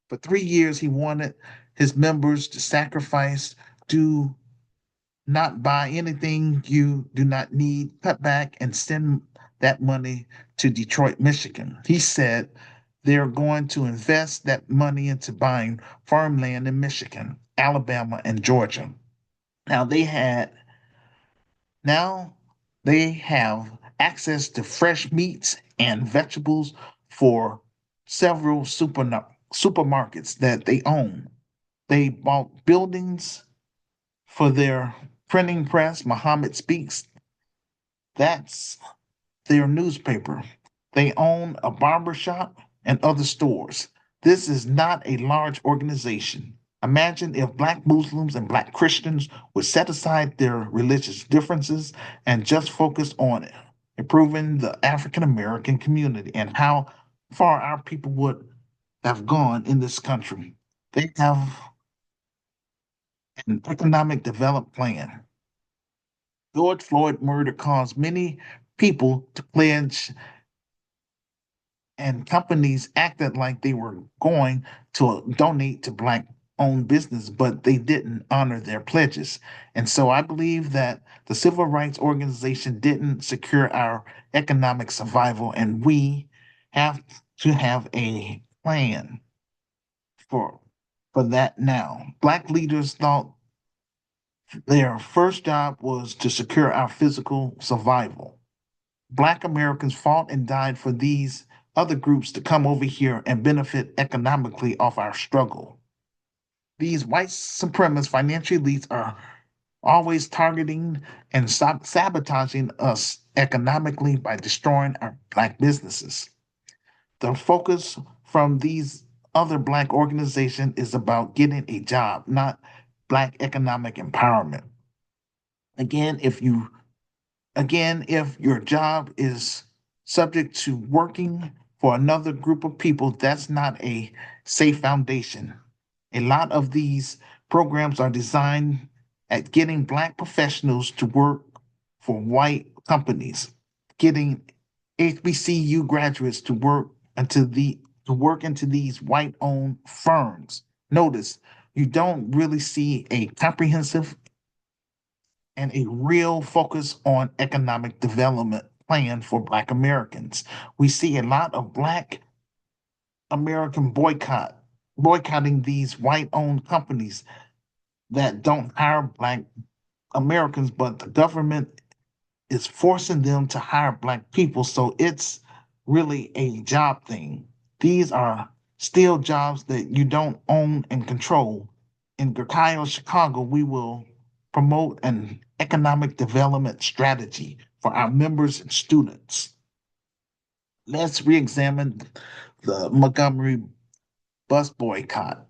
For 3 years, he wanted his members to sacrifice, do not buy anything you do not need, cut back, and send that money to Detroit, Michigan. He said they're going to invest that money into buying farmland in Michigan, Alabama, and Georgia. Now they had now they have access to fresh meats and vegetables for several supermarkets that they own. They bought buildings for their printing press. Muhammad Speaks, that's their newspaper. They own a barber shop and other stores. This is not a large organization. Imagine if Black Muslims and Black Christians would set aside their religious differences and just focus on improving the African American community and how far our people would have gone in this country. They have an economic development plan. George Floyd murder caused many people to pledge, and companies acted like they were going to donate to Black owned business, but they didn't honor their pledges. And so I believe that the civil rights organization didn't secure our economic survival, and we have to have a plan for that now. Black leaders thought their first job was to secure our physical survival. Black Americans fought and died for these other groups to come over here and benefit economically off our struggle. These white supremacist financial elites are always targeting and sabotaging us economically by destroying our Black businesses. The focus from these other Black organizations is about getting a job, not Black economic empowerment. Again, if you if your job is subject to working for another group of people, that's not a safe foundation. A lot of these programs are designed at getting Black professionals to work for white companies, getting HBCU graduates to work into these white-owned firms. Notice you don't really see a comprehensive and a real focus on economic development plan for Black Americans. We see a lot of Black American boycotting these white-owned companies that don't hire Black Americans, but the government is forcing them to hire Black people. So it's really a job thing. These are still jobs that you don't own and control. In GRCAM, Chicago, we will promote an economic development strategy for our members and students. Let's re examine the Montgomery bus boycott.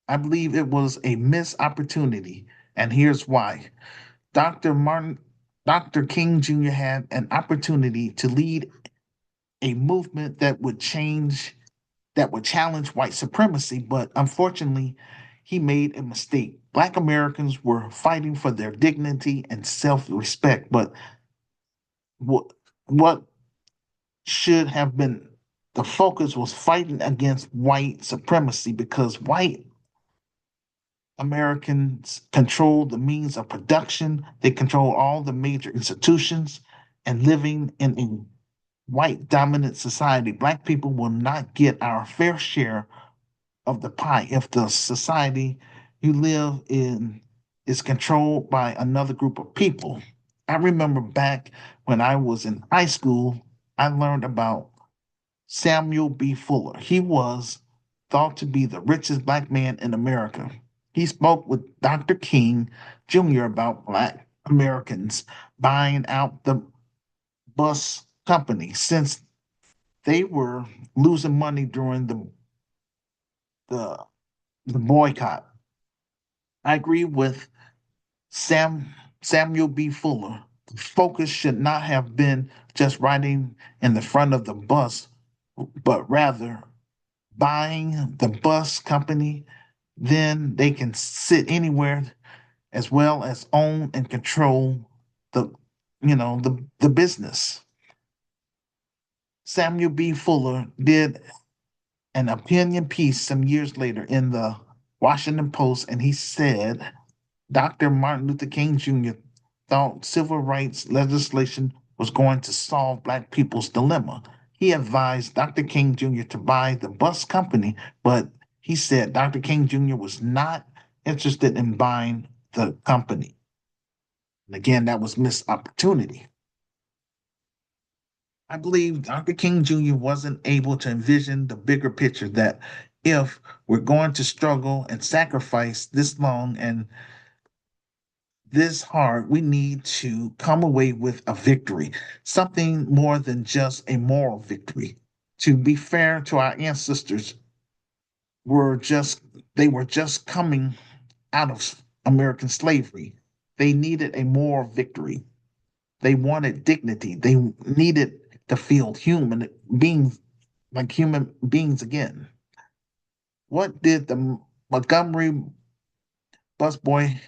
I believe it was a missed opportunity, and here's why. Dr. Martin Dr. King Jr. had an opportunity to lead a movement that would challenge white supremacy, but unfortunately, he made a mistake. Black Americans were fighting for their dignity and self-respect, but what should have been the focus was fighting against white supremacy because white Americans control the means of production, they control all the major institutions, and living in a white dominant society, Black people will not get our fair share of the pie if the society you live in is controlled by another group of people. I remember back when I was in high school, I learned about Samuel B. Fuller. He was thought to be the richest Black man in America. He spoke with Dr. King Jr. about Black Americans buying out the bus company since they were losing money during the, the boycott. I agree with Samuel B. Fuller. The focus should not have been just riding in the front of the bus, but rather buying the bus company. Then they can sit anywhere as well as own and control the the business. Samuel B. Fuller did an opinion piece some years later in the Washington Post, and he said Dr. Martin Luther King Jr. thought civil rights legislation was going to solve Black people's dilemma. He advised Dr. King Jr. to buy the bus company, but he said Dr. King Jr. was not interested in buying the company. And again, that was missed opportunity. I believe Dr. King Jr. wasn't able to envision the bigger picture that if we're going to struggle and sacrifice this long and this hard, we need to come away with a victory, something more than just a moral victory. To be fair to our ancestors, were just they were just coming out of American slavery. They needed a moral victory. They wanted dignity. They needed to feel human beings like human beings again. What did the Montgomery busboy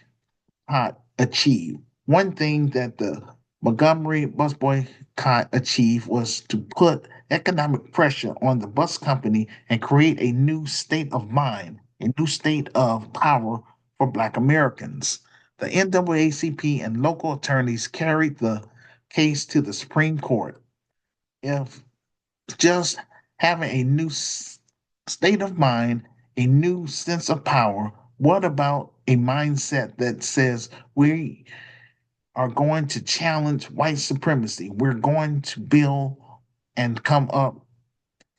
achieve? One thing that the Montgomery bus boycott achieved was to put economic pressure on the bus company and create a new state of mind, a new state of power for Black Americans. The NAACP and local attorneys carried the case to the Supreme Court. If just having a new state of mind, a new sense of power, what about a mindset that says we are going to challenge white supremacy? We're going to build and come up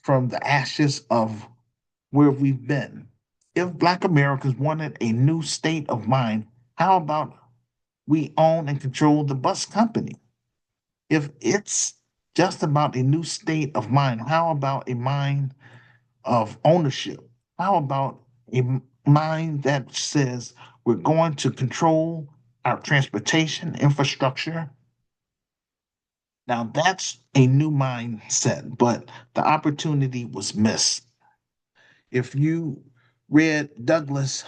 from the ashes of where we've been. If Black Americans wanted a new state of mind, how about we own and control the bus company? If it's just about a new state of mind, how about a mind of ownership? How about a mind that says we're going to control our transportation infrastructure? Now that's a new mindset, but the opportunity was missed. If you read Douglas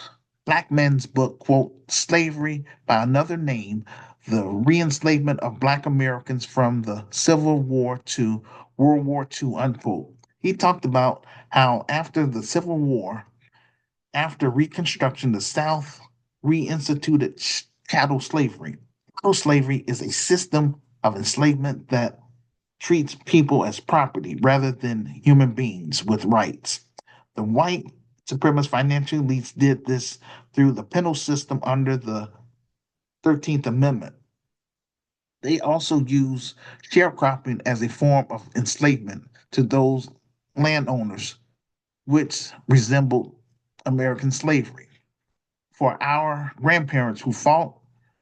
Blackman's book, quote, Slavery by Another Name, the re-enslavement of Black Americans from the Civil War to World War II, unquote. He talked about how after the Civil War, after Reconstruction, the South reinstituted chattel slavery. Chattel slavery is a system of enslavement that treats people as property rather than human beings with rights. The white supremacist financial elites did this through the penal system under the 13th Amendment. They also used sharecropping as a form of enslavement to those landowners, which resembled American slavery. For our grandparents who fought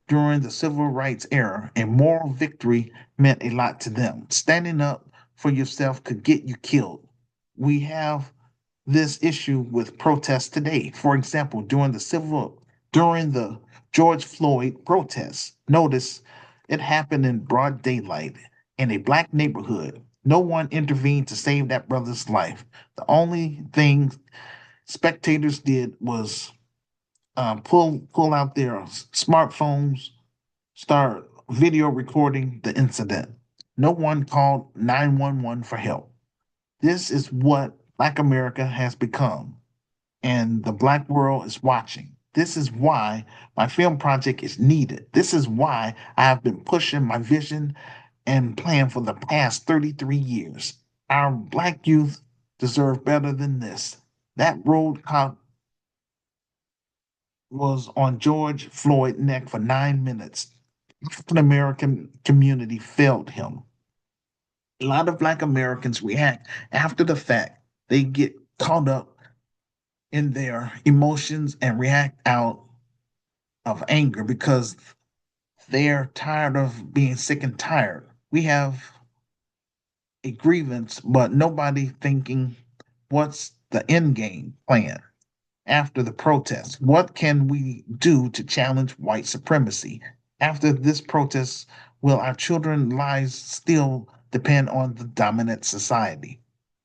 during the civil rights era, a moral victory meant a lot to them. Standing up for yourself could get you killed. We have this issue with protests today. For example, during the George Floyd protests, notice it happened in broad daylight in a Black neighborhood. No one intervened to save that brother's life. The only thing spectators did was pull out their smartphones, start video recording the incident. No one called 911 for help. This is what Black America has become, and the Black world is watching. This is why my film project is needed. This is why I have been pushing my vision and plan for the past 33 years. Our Black youth deserve better than this. That road cop was on George Floyd's neck for 9 minutes. African American community failed him. A lot of Black Americans react after the fact. They get caught up in their emotions and react out of anger because they're tired of being sick and tired. We have a grievance, but nobody thinking what's the end game plan after the protest? What can we do to challenge white supremacy? After this protest, will our children's lives still depend on the dominant society?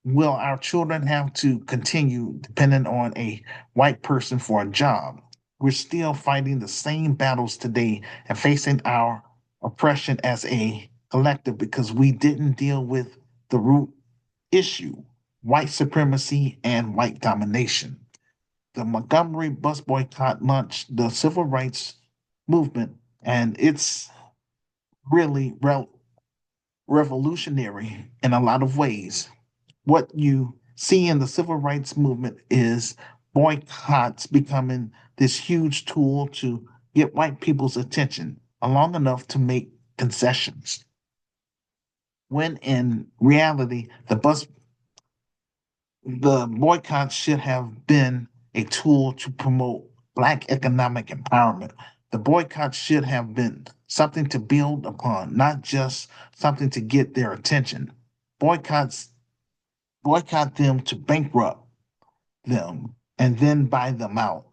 Will our children have to continue depending on a white person for a job? We're still fighting the same battles today and facing our oppression as a collective because we didn't deal with the root issue, white supremacy and white domination. The Montgomery bus boycott launched the civil rights movement, and it's really revolutionary in a lot of ways. What you see in the civil rights movement is boycotts becoming this huge tool to get white people's attention long enough to make concessions. When in reality, the boycott should have been a tool to promote Black economic empowerment. The boycott should have been something to build upon, not just something to get their attention. Boycotts boycott them to bankrupt them and then buy them out.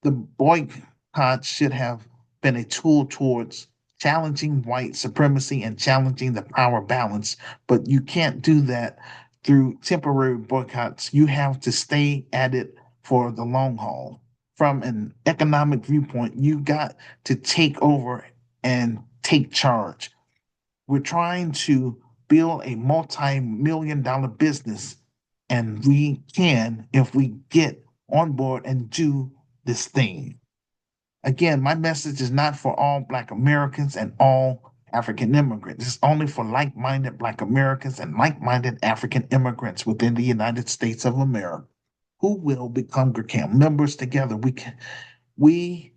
The boycott should have been a tool towards challenging white supremacy and challenging the power balance, but you can't do that through temporary boycotts. You have to stay at it for the long haul. From an economic viewpoint, you got to take over and take charge. We're trying to build a multi-million dollar business, and we can if we get on board and do this thing. Again, my message is not for all Black Americans and all African immigrants. It's only for like minded Black Americans and like minded African immigrants within the United States of America who will become GRCAM members together. We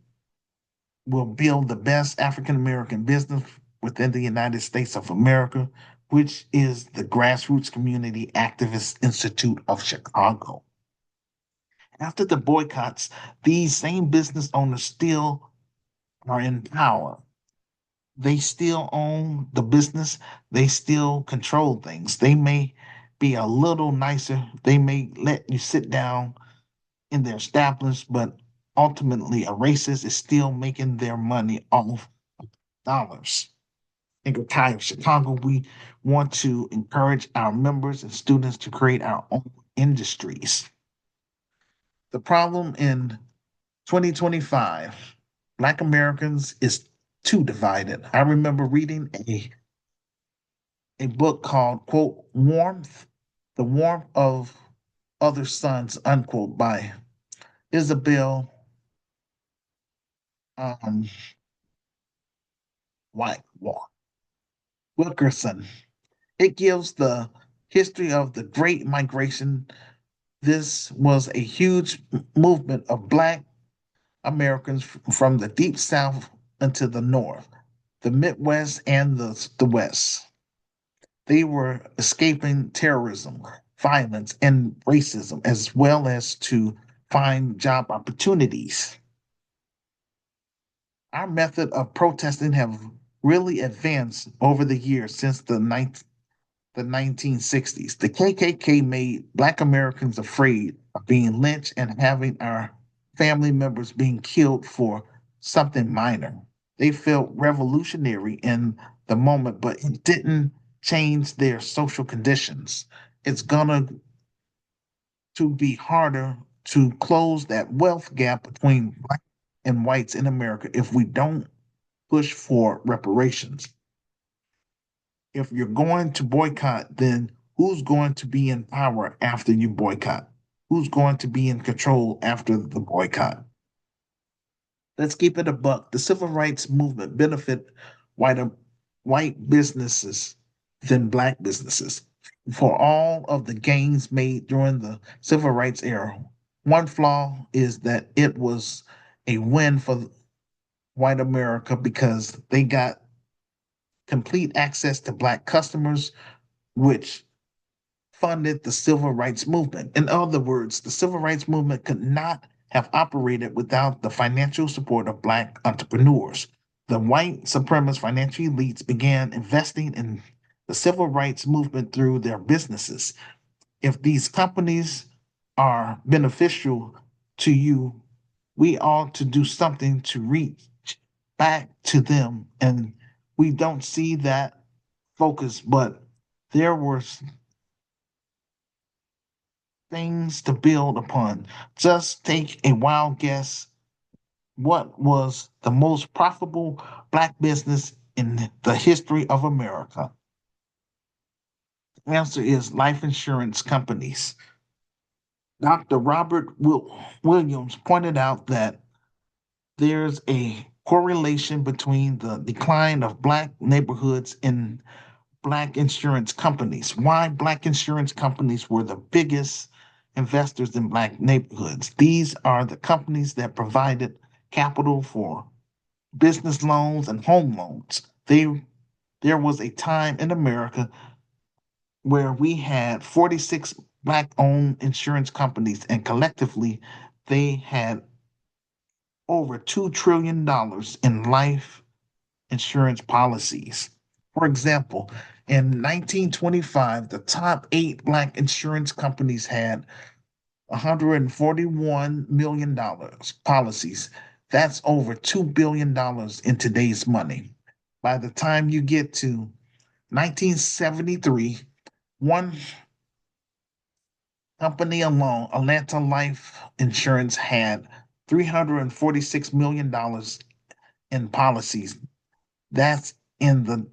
will build the best African American business within the United States of America, which is the Grassroots Community Activist Institute of Chicago. After the boycotts, these same business owners still are in power. They still own the business, they still control things. They may be a little nicer, they may let you sit down in their establishment, but ultimately a racist is still making their money off dollars. In Chicago, we want to encourage our members and students to create our own industries. The problem in 2025, Black Americans is too divided. I remember reading a book called, quote, Warmth, The Warmth of Other Suns, unquote, by Isabel um, White Wilkerson. It gives the history of the Great Migration. This was a huge movement of Black Americans from the deep South into the North, the Midwest, and the West. They were escaping terrorism, violence, and racism, as well as to find job opportunities. Our method of protesting have really advanced over the years since the 1960s. The KKK made Black Americans afraid of being lynched and having our family members being killed for something minor. They felt revolutionary in the moment, but it didn't change their social conditions. It's gonna to be harder to close that wealth gap between Black and whites in America if we don't push for reparations. If you're going to boycott, then who's going to be in power after you boycott? Who's going to be in control after the boycott? Let's keep it a buck. The civil rights movement benefit white white businesses than Black businesses. For all of the gains made during the civil rights era, one flaw is that it was a win for white America because they got complete access to Black customers, which funded the civil rights movement. In other words, the civil rights movement could not have operated without the financial support of Black entrepreneurs. The white supremacist financial elites began investing in the civil rights movement through their businesses. If these companies are beneficial to you, we ought to do something to reach back to them. And we don't see that focus, but there were things to build upon. Just take a wild guess. What was the most profitable Black business in the history of America? The answer is life insurance companies. Dr. Williams pointed out that there's a correlation between the decline of Black neighborhoods and Black insurance companies. Why Black insurance companies were the biggest investors in Black neighborhoods. These are the companies that provided capital for business loans, and home loans. There was a time in America where we had 46 black owned insurance companies, and collectively they had over $2 trillion in life insurance policies. For example, in 1925, the top eight black insurance companies had $141 million policies. That's over $2 billion in today's money. By the time you get to 1973, one company alone, Atlanta Life Insurance, had $346 million in policies. That's in the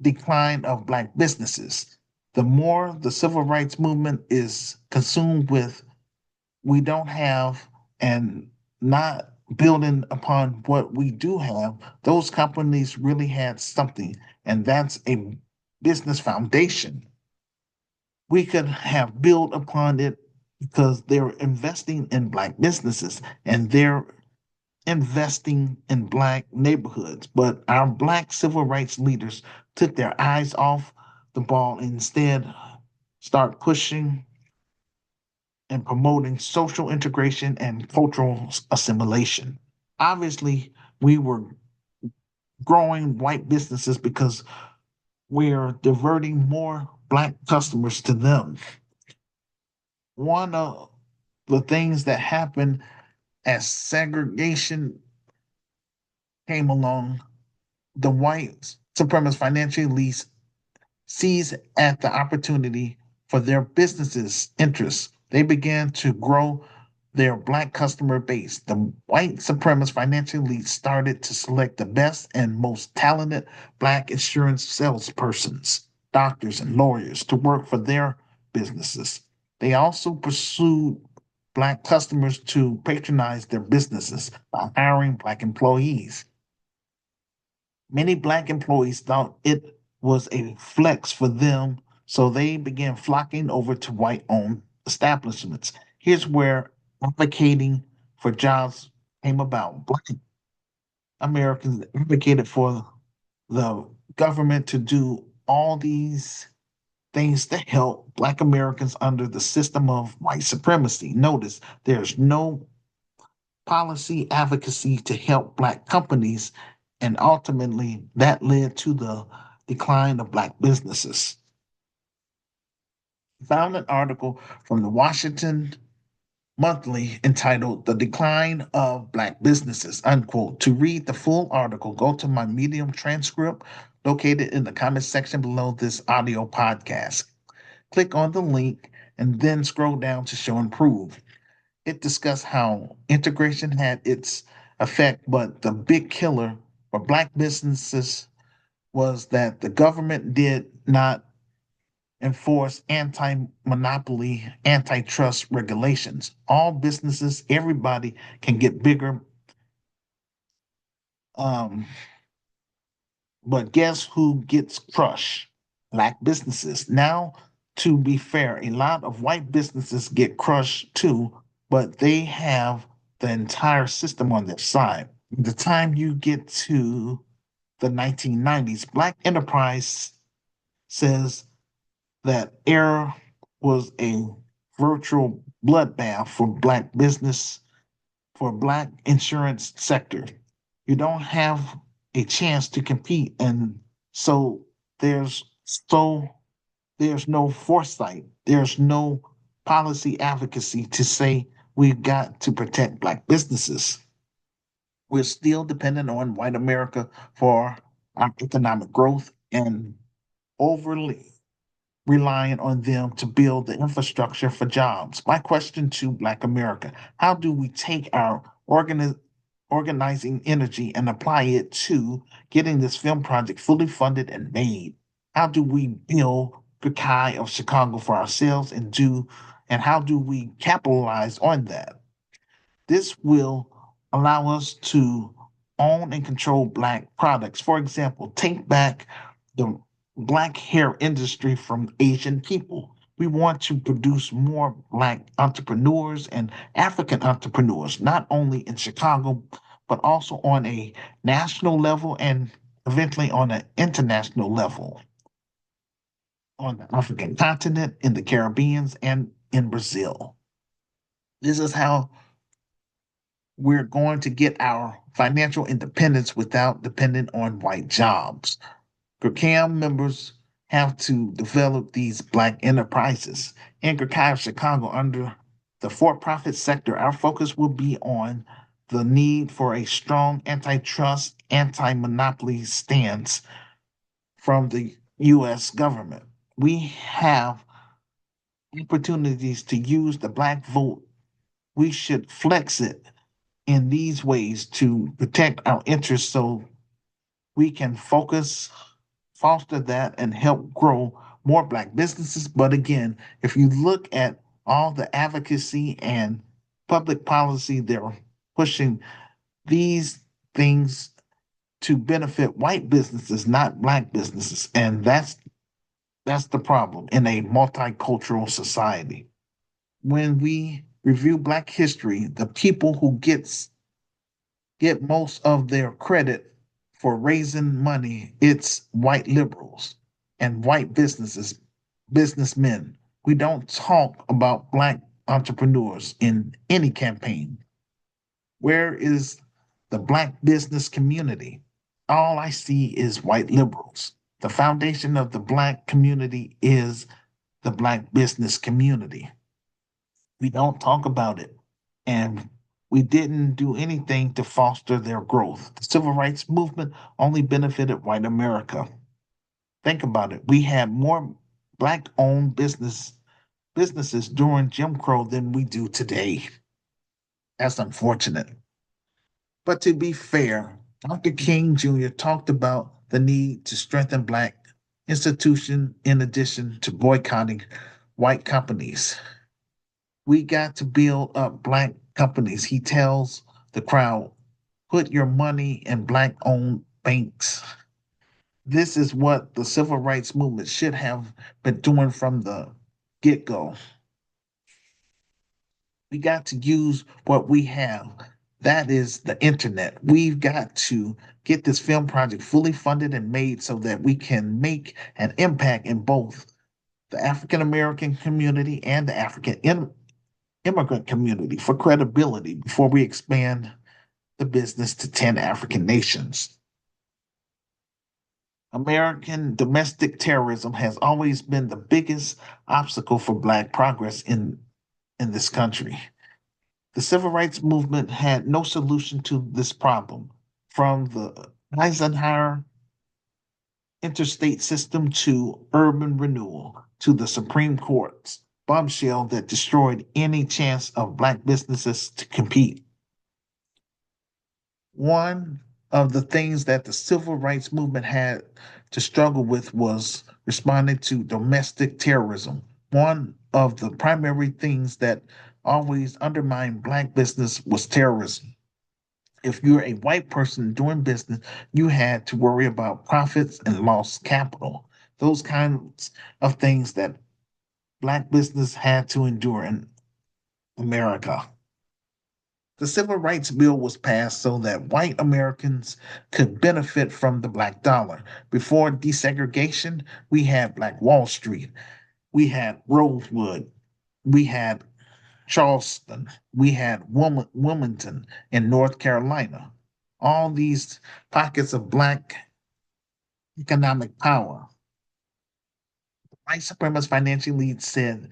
decline of black businesses. The more the civil rights movement is consumed with, we don't have, and not building upon what we do have, those companies really had something, and that's a business foundation. We could have built upon it because they're investing in black businesses and they're investing in black neighborhoods. But our black civil rights leaders took their eyes off the ball and instead start pushing and promoting social integration and cultural assimilation. Obviously, we were growing white businesses because we're diverting more black customers to them. One of the things that happened as segregation came along, the white supremacist financial elites seized at the opportunity for their businesses' interests. They began to grow their black customer base. The white supremacist financial elites started to select the best and most talented black insurance salespersons, doctors, and lawyers to work for their businesses. They also pursued black customers to patronize their businesses by hiring black employees. Many black employees thought it was a flex for them, so they began flocking over to white owned establishments. Here's where advocating for jobs came about. Black Americans advocated for the government to do all these things to help Black Americans under the system of white supremacy. Notice there's no policy advocacy to help Black companies, and ultimately that led to the decline of Black businesses. I found an article from the Washington Monthly entitled "The Decline of Black Businesses," unquote. To read the full article, go to my Medium transcript located in the comment section below this audio podcast. Click on the link and then scroll down to show and prove. It discussed how integration had its effect, but the big killer for Black businesses was that the government did not enforce anti-monopoly, antitrust regulations. All businesses, everybody can get bigger. Um, but guess who gets crushed? Black businesses. Now, to be fair, a lot of white businesses get crushed too, but they have the entire system on their side. By the time you get to the 1990s, Black enterprise says that era was a virtual bloodbath for Black business, for Black insurance sector. You don't have a chance to compete, and so there's so there's no foresight, there's no policy advocacy to say we've got to protect Black businesses. We're still dependent on white America for our economic growth and overly relying on them to build the infrastructure for jobs. My question to Black America: how do we take our organizing energy and apply it to getting this film project fully funded and made? How do we build Gakai of Chicago for ourselves and how do we capitalize on that? This will allow us to own and control Black products. For example, take back the Black hair industry from Asian people. We want to produce more Black entrepreneurs and African entrepreneurs, not only in Chicago, but also on a national level and eventually on an international level on the African continent, in the Caribbean, and in Brazil. This is how we're going to get our financial independence without depending on white jobs. GRCAM members have to develop these Black enterprises. In GRCAM Chicago, under the for profit sector, our focus will be on the need for a strong antitrust, anti monopoly stance from the U.S. government. We have opportunities to use the Black vote. We should flex it in these ways to protect our interests so we can focus, foster that, and help grow more Black businesses. But again, if you look at all the advocacy and public policy, they're pushing these things to benefit white businesses, not Black businesses. And that's the problem in a multicultural society. When we review Black history, the people who get most of their credit for raising money, it's white liberals and white businessmen. We don't talk about Black entrepreneurs in any campaign. Where is the Black business community? All I see is white liberals. The foundation of the Black community is the Black business community. We don't talk about it. And we didn't do anything to foster their growth. The civil rights movement only benefited white America. Think about it. We had more Black owned businesses during Jim Crow than we do today. That's unfortunate. But to be fair, Dr. King Jr. talked about the need to strengthen Black institutions in addition to boycotting white companies. We got to build up Black companies. He tells the crowd, put your money in Black owned banks. This is what the civil rights movement should have been doing from the get go. We got to use what we have. That is the internet. We've got to get this film project fully funded and made so that we can make an impact in both the African American community and the African immigrant community for credibility before we expand the business to 10 African nations. American domestic terrorism has always been the biggest obstacle for Black progress in this country. The civil rights movement had no solution to this problem. From the Eisenhower interstate system to urban renewal to the Supreme Court's bombshell that destroyed any chance of Black businesses to compete. One of the things that the civil rights movement had to struggle with was responding to domestic terrorism. One of the primary things that always undermined Black business was terrorism. If you're a white person doing business, you had to worry about profits and lost capital. Those kinds of things that Black business had to endure in America. The Civil Rights Bill was passed so that white Americans could benefit from the Black dollar. Before desegregation, we had Black Wall Street, we had Rosewood, we had Charleston, we had Wilmington in North Carolina. All these pockets of Black economic power. White supremacist financial elite said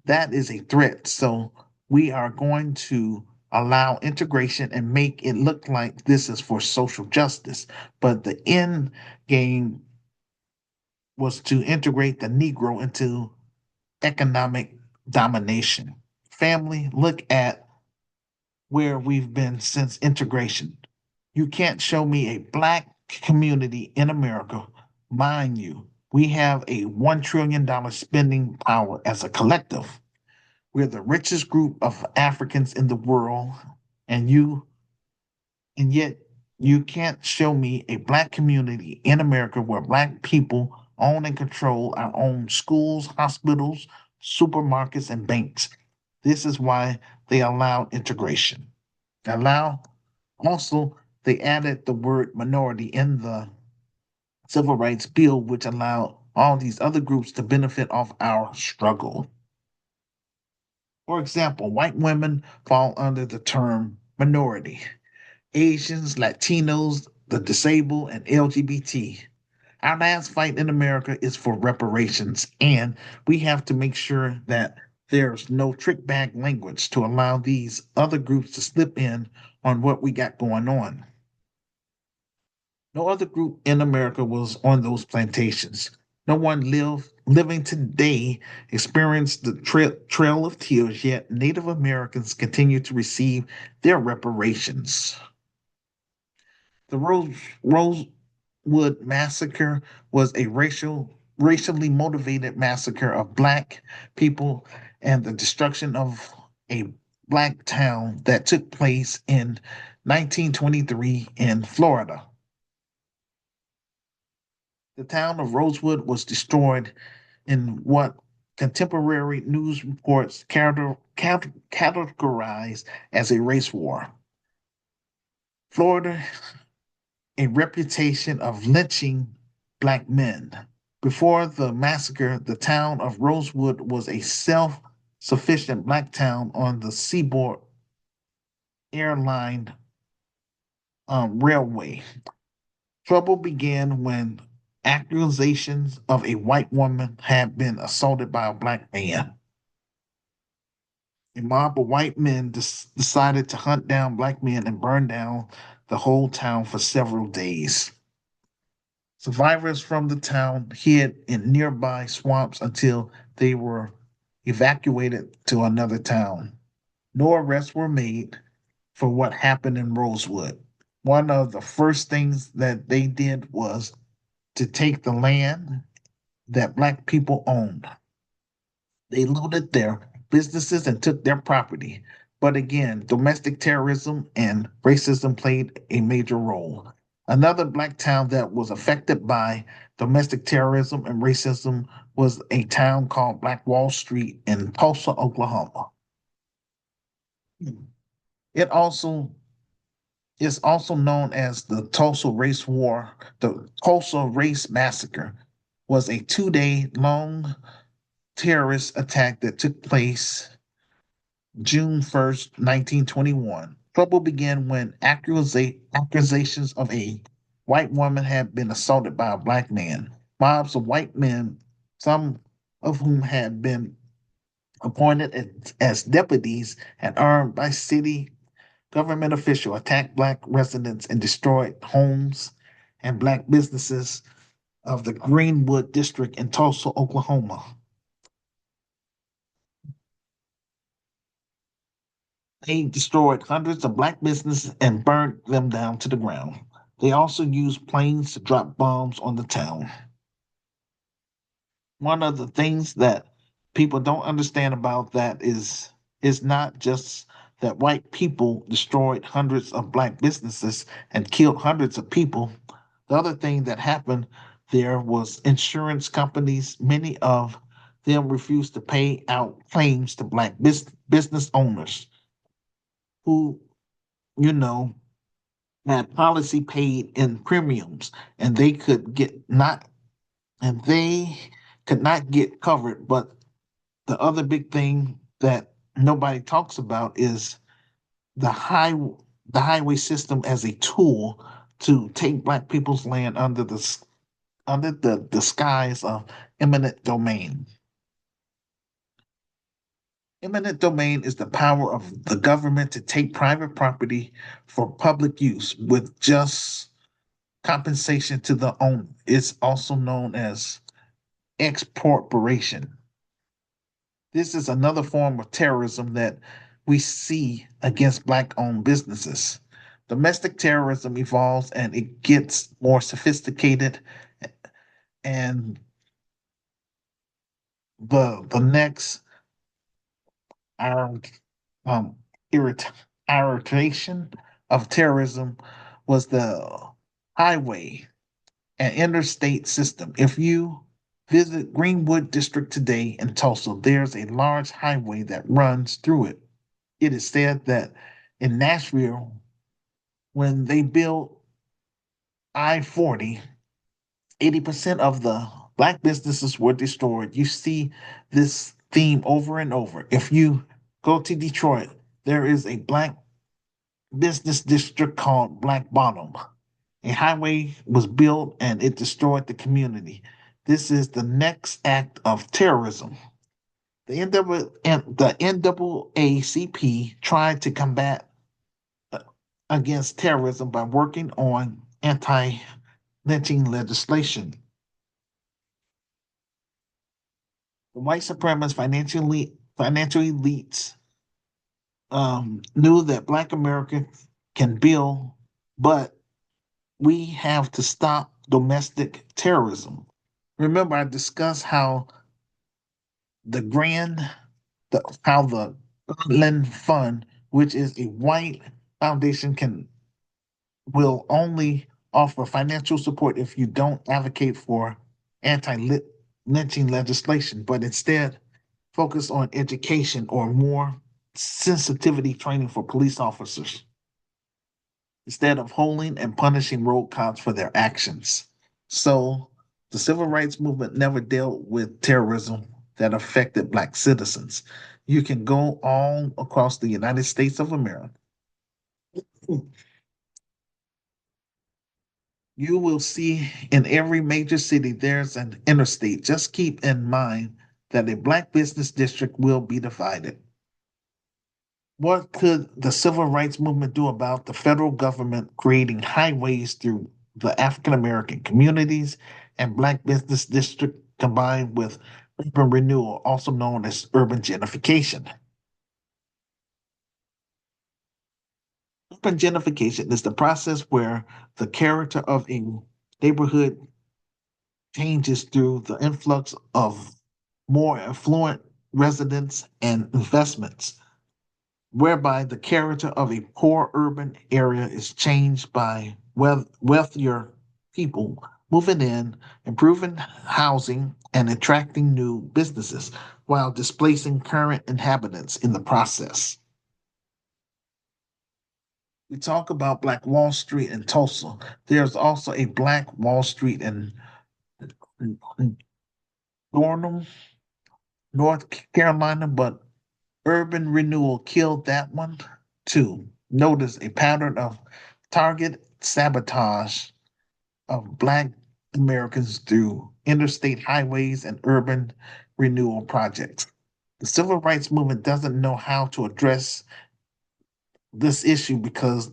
that is a threat. So we are going to allow integration and make it look like this is for social justice. But the end game was to integrate the Negro into economic domination. Family, look at where we've been since integration. You can't show me a Black community in America. Mind you, we have a $1 trillion spending power as a collective. We're the richest group of Africans in the world, and yet you can't show me a Black community in America where Black people own and control our own schools, hospitals, supermarkets, and banks. This is why they allow integration. Allow also they added the word minority in the Civil Rights Bill, which allowed all these other groups to benefit off our struggle. For example, white women fall under the term minority. Asians, Latinos, the disabled, and LGBT. Our last fight in America is for reparations, and we have to make sure that there's no trick bag language to allow these other groups to slip in on what we got going on. No other group in America was on those plantations. No one living today experienced the trail of tears, yet Native Americans continue to receive their reparations. The Rosewood Massacre was a racially motivated massacre of Black people and the destruction of a Black town that took place in 1923 in Florida. The town of Rosewood was destroyed in what contemporary news reports categorized as a race war. Florida, a reputation of lynching Black men. Before the massacre, the town of Rosewood was a self sufficient Black town on the Seaboard Airline Railway. Trouble began when accusations of a white woman had been assaulted by a Black man. A mob of white men decided to hunt down Black men and burn down the whole town for several days. Survivors from the town hid in nearby swamps until they were evacuated to another town. No arrests were made for what happened in Rosewood. One of the first things that they did was to take the land that Black people owned. They looted their businesses and took their property. But again, domestic terrorism and racism played a major role. Another Black town that was affected by domestic terrorism and racism was a town called Black Wall Street in Tulsa, Oklahoma. It also is also known as the Tulsa Race War. The Tulsa Race Massacre was a 2-day long terrorist attack that took place June 1st, 1921. Trouble began when accusations of a white woman had been assaulted by a Black man. Mobs of white men, some of whom had been appointed as deputies and armed by city government officials, attacked Black residents and destroyed homes and Black businesses of the Greenwood district in Tulsa, Oklahoma. They destroyed hundreds of Black businesses and burned them down to the ground. They also used planes to drop bombs on the town. One of the things that people don't understand about that is not just that white people destroyed hundreds of Black businesses and killed hundreds of people. The other thing that happened there was insurance companies, many of them refused to pay out claims to Black business owners who, you know, had policy paid in premiums and they could not get covered. But the other big thing that nobody talks about is the high the highway system as a tool to take Black people's land under the disguise of eminent domain. Eminent domain is the power of the government to take private property for public use with just compensation to the owner. It's also known as expropriation. This is another form of terrorism that we see against Black owned businesses. Domestic terrorism evolves and it gets more sophisticated, and the next our um irrit- irritation of terrorism was the highway and interstate system. If you visit Greenwood District today in Tulsa, there's a large highway that runs through it. It is said that in Nashville, When they built I-40, 80% of the black businesses were destroyed. You see this theme over and over. If you go to Detroit, there is a black business district called Black Bottom. A highway was built and it destroyed the community. This is the next act of terrorism. The NAACP tried to combat against terrorism by working on anti lynching legislation. The white supremacist financial elites knew that Black America can build, but we have to stop domestic terrorism. Remember, I discussed how the grand, how the Land Fund, which is a white foundation, will only offer financial support if you don't advocate for anti-lynching legislation, but instead focus on education or more sensitivity training for police officers instead of holding and punishing road cops for their actions. So the civil rights movement never dealt with terrorism that affected Black citizens. You can go all across the United States of America. You will see in every major city there's an interstate. Just keep in mind that a Black business district will be divided. What could the civil rights movement do about the federal government creating highways through the African American communities and Black business district combined with urban renewal, also known as urban gentrification? Urban gentrification is the process where the character of a neighborhood changes through the influx of more affluent residents and investments, whereby the character of a poor urban area is changed by wealthier people moving in, improving housing, and attracting new businesses while displacing current inhabitants in the process. We talk about Black Wall Street in Tulsa. There's also a Black Wall Street in Durham, North Carolina, but urban renewal killed that one too. Notice a pattern of target sabotage of Black Americans through interstate highways and urban renewal projects. The civil rights movement doesn't know how to address this issue because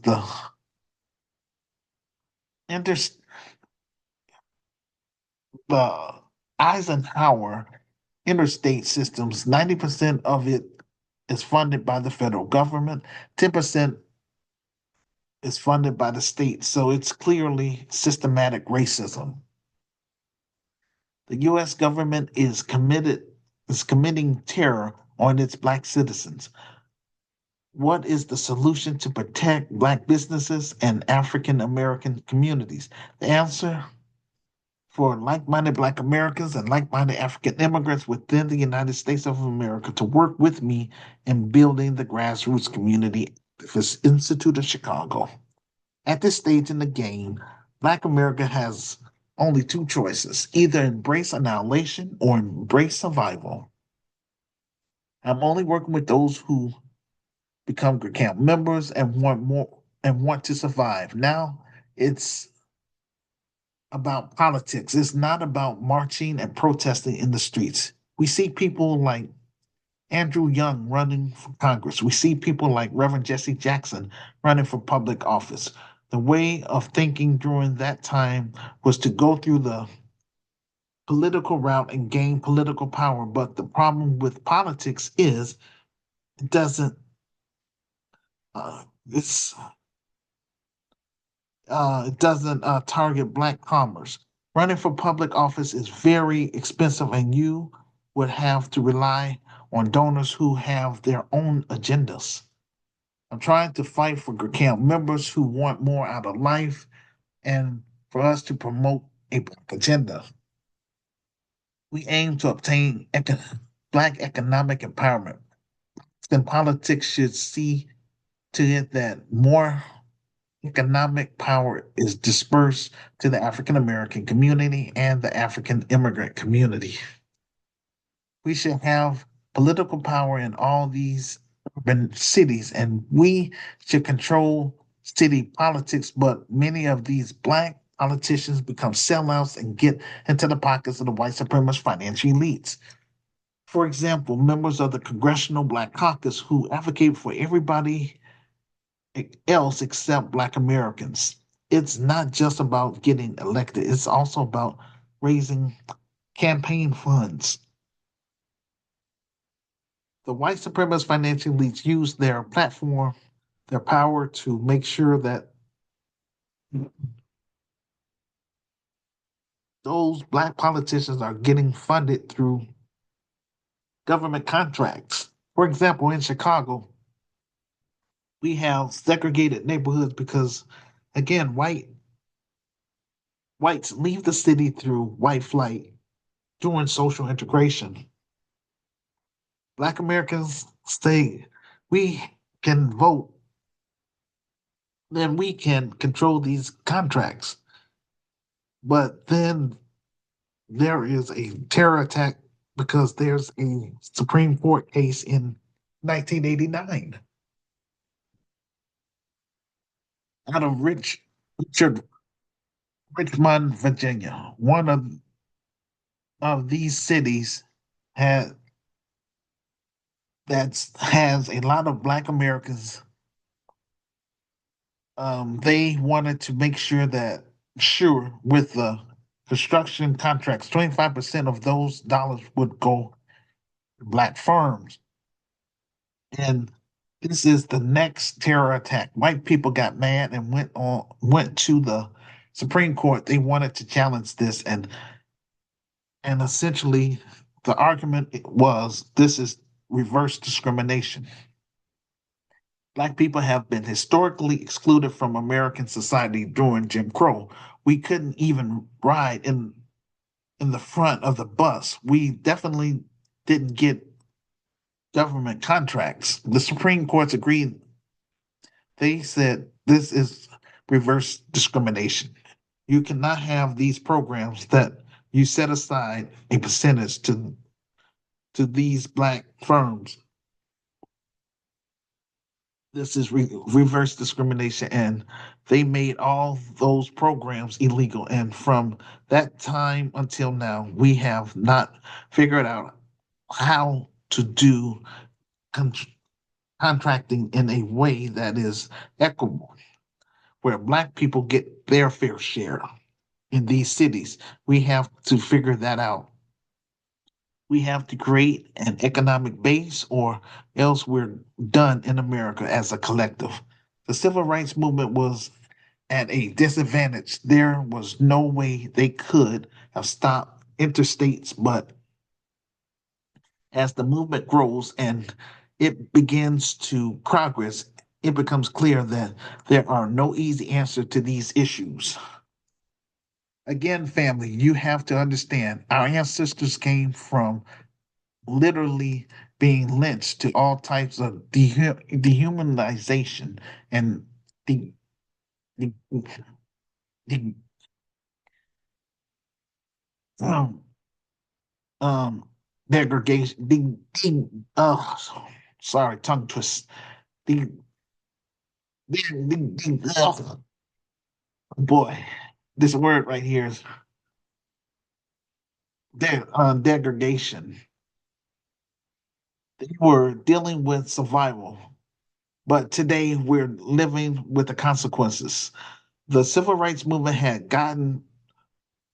inter- the Eisenhower interstate systems, 90% of it is funded by the federal government, 10% is funded by the state. So it's clearly systematic racism. The US government is committing terror on its Black citizens. What is the solution to protect Black businesses and African American communities? The answer for like minded Black Americans and like minded African immigrants within the United States of America to work with me in building the Grassroots Community Institute of Chicago. At this stage in the game, Black America has only two choices: either embrace annihilation or embrace survival. I'm only working with those who become GRCAM members and want more and want to survive. Now it's about politics. It's not about marching and protesting in the streets. We see people like Andrew Young running for Congress. We see people like Reverend Jesse Jackson running for public office. The way of thinking during that time was to go through the political route and gain political power. But the problem with politics is it doesn't. It's it doesn't target Black commerce. Running for public office is very expensive, and you would have to rely on donors who have their own agendas. I'm trying to fight for GRCAM members who want more out of life and for us to promote a Black agenda. We aim to obtain Black economic empowerment. Then politics should see to it that more economic power is dispersed to the African American community and the African immigrant community. We should have political power in all these urban cities, and we should control city politics. But many of these black politicians become sellouts and get into the pockets of the white supremacist financial elites. For example, members of the Congressional Black Caucus who advocate for everybody else except Black Americans. It's not just about getting elected, it's also about raising campaign funds. The white supremacist financial elites use their platform, their power to make sure that those Black politicians are getting funded through government contracts. For example, in Chicago, we have segregated neighborhoods because, again, whites leave the city through white flight during social integration. Black Americans say we can vote, then we can control these contracts. But then there is a terror attack because there's a Supreme Court case in 1989 out of Richard Richmond, Virginia. One of these cities had that has a lot of Black Americans. They wanted to make sure that sure with the construction contracts, 25% of those dollars would go to Black firms. And this is the next terror attack. White people got mad and went to the Supreme Court. They wanted to challenge this, and essentially the argument was this is reverse discrimination. Black people have been historically excluded from American society during Jim Crow. We couldn't even ride in the front of the bus. We definitely didn't get government contracts. The Supreme Court's agreed. They said this is reverse discrimination. You cannot have these programs that you set aside a percentage to these black firms. This is reverse discrimination, and they made all those programs illegal. And from that time until now, we have not figured out how to do con- contracting in a way that is equitable, where black people get their fair share in these cities. We have to figure that out. We have to create an economic base, or else we're done in America as a collective. The civil rights movement was at a disadvantage. There was no way they could have stopped interstates, but as the movement grows and it begins to progress, it becomes clear that there are no easy answers to these issues. Again, family, you have to understand our ancestors came from literally being lynched to all types of dehumanization and the, the, the um, um, degradation, sorry, tongue twist. The, boy, this word right here is degradation. They were dealing with survival, but today we're living with the consequences. The civil rights movement had gotten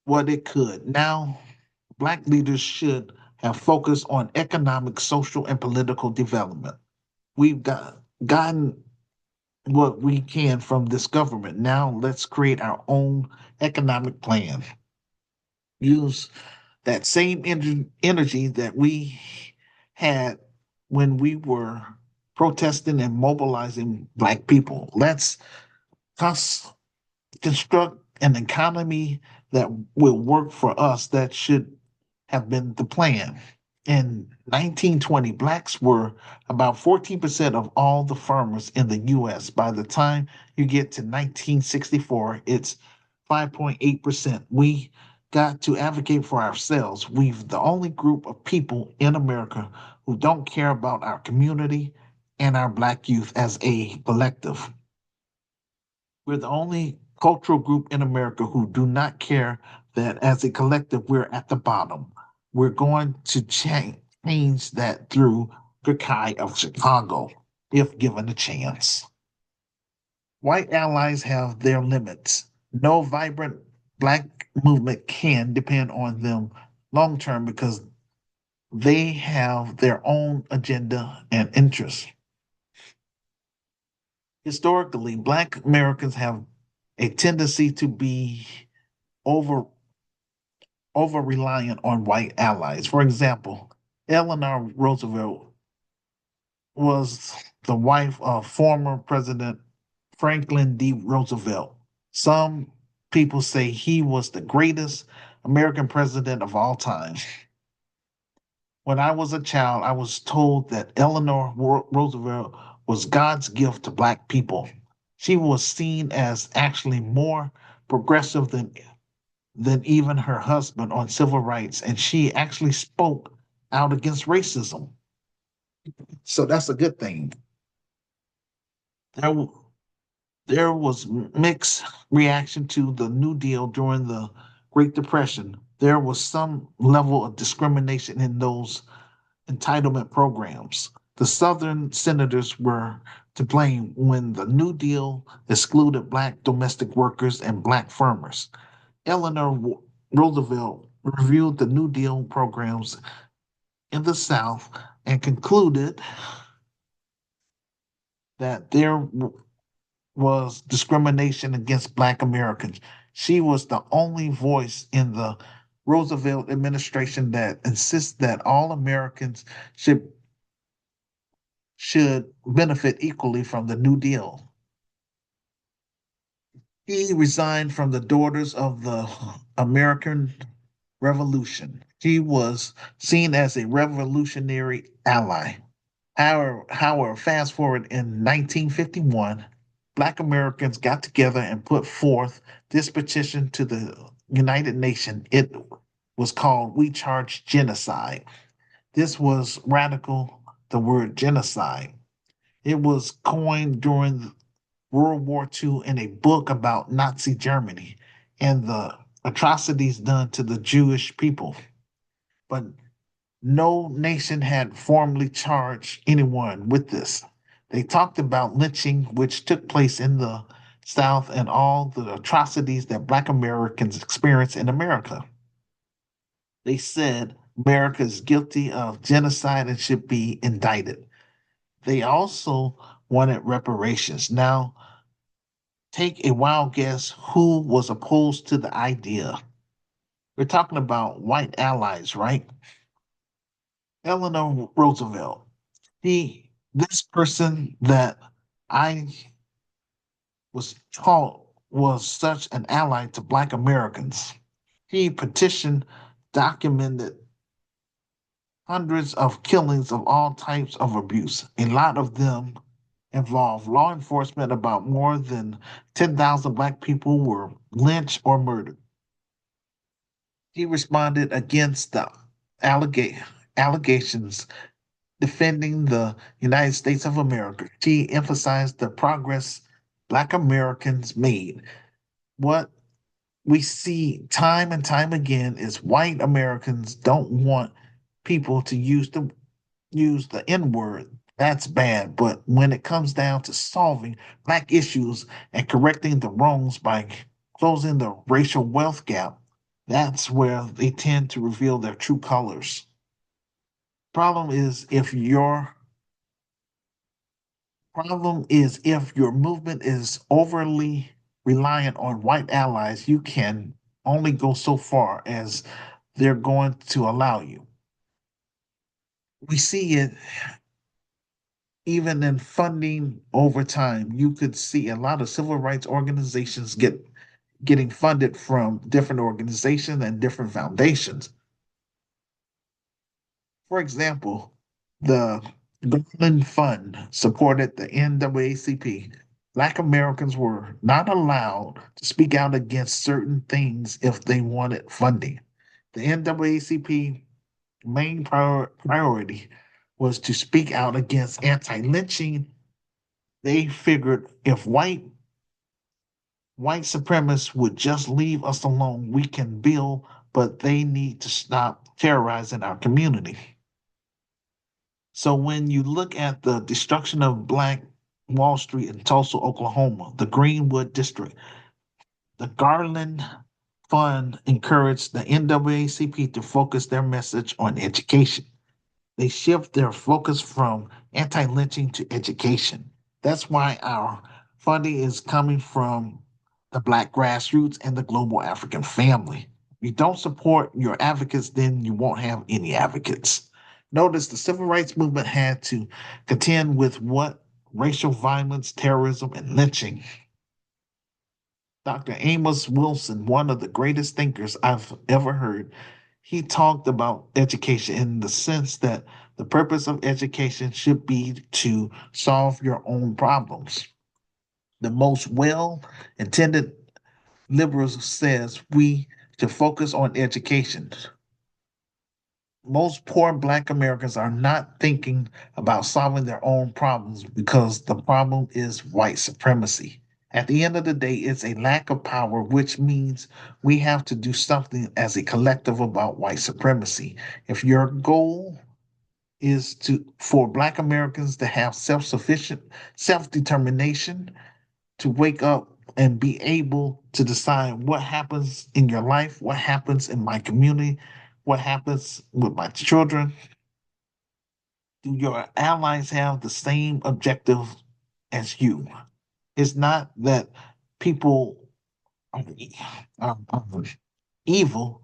what it could. Now, Black leaders should have focused on economic, social, and political development. We've gotten what we can from this government. Now, let's create our own economic plan. Use that same energy that we had when we were protesting and mobilizing Black people. Let's cons- construct an economy that will work for us. That should have been the plan. In 1920, blacks were about 14% of all the farmers in the US. By the time you get to 1964, it's 5.8%. We got to advocate for ourselves. We're the only group of people in America who don't care about our community and our black youth as a collective. We're the only cultural group in America who do not care that as a collective we're at the bottom. We're going to change that through GRCAI of Chicago if given a chance. White allies have their limits. No vibrant black movement can depend on them long term because they have their own agenda and interests. Historically, black Americans have a tendency to be over over reliant on white allies. For example, Eleanor Roosevelt was the wife of former President Franklin D. Roosevelt. Some people say he was the greatest American president of all time. When I was a child, I was told that Eleanor Roosevelt was God's gift to Black people. She was seen as actually more progressive than even her husband on civil rights, and she actually spoke out against racism. So that's a good thing. There, there was mixed reaction to the New Deal during the Great Depression. There was some level of discrimination in those entitlement programs. The Southern senators were to blame when the New Deal excluded Black domestic workers and Black farmers. Eleanor Roosevelt reviewed the New Deal programs in the South and concluded that there was discrimination against Black Americans. She was the only voice in the Roosevelt administration that insists that all Americans should should benefit equally from the New Deal. He resigned from the Daughters of the American Revolution. He was seen as a revolutionary ally. However, fast forward in 1951, Black Americans got together and put forth this petition to the United Nations. It was called We Charge Genocide. This was radical, the word genocide. It was coined during World War II in a book about Nazi Germany and the atrocities done to the Jewish people. But no nation had formally charged anyone with this. They talked about lynching, which took place in the South, and all the atrocities that Black Americans experienced in America. They said America is guilty of genocide and should be indicted. They also wanted reparations. Now, take a wild guess who was opposed to the idea. We're talking about white allies, right? Eleanor Roosevelt. This person that I was taught was such an ally to Black Americans. He petitioned, documented hundreds of killings of all types of abuse. A lot of them involved law enforcement. About more than 10,000 Black people were lynched or murdered. He responded against the allegations defending the United States of America. She emphasized the progress Black Americans made. What we see time and time again is white Americans don't want people to use the N word. That's bad. But when it comes down to solving Black issues and correcting the wrongs by closing the racial wealth gap, that's where they tend to reveal their true colors. Problem is if your movement is overly reliant on white allies, you can only go so far as they're going to allow you. We see it even in funding over time. You could see a lot of civil rights organizations getting funded from different organizations and different foundations. For example, the Garland Fund supported the NAACP. Black Americans were not allowed to speak out against certain things if they wanted funding. The NAACP main priority was to speak out against anti-lynching. They figured if white supremacists would just leave us alone, we can build, but they need to stop terrorizing our community. So when you look at the destruction of Black Wall Street in Tulsa, Oklahoma, the Greenwood District, the Garland Fund encouraged the NAACP to focus their message on education. They shift their focus from anti-lynching to education. That's why our funding is coming from the Black grassroots and the global African family. If you don't support your advocates, then you won't have any advocates. Notice the civil rights movement had to contend with what? Racial violence, terrorism, and lynching. Dr. Amos Wilson, one of the greatest thinkers I've ever heard, he talked about education in the sense that the purpose of education should be to solve your own problems. The most well-intended liberals says we should focus on education. Most poor Black Americans are not thinking about solving their own problems because the problem is white supremacy. At the end of the day, it's a lack of power, which means we have to do something as a collective about white supremacy. If your goal is to for Black Americans to have self-sufficient self-determination, to wake up and be able to decide what happens in your life, what happens in my community, what happens with my children. Do your allies have the same objective as you? It's not that people are, are evil,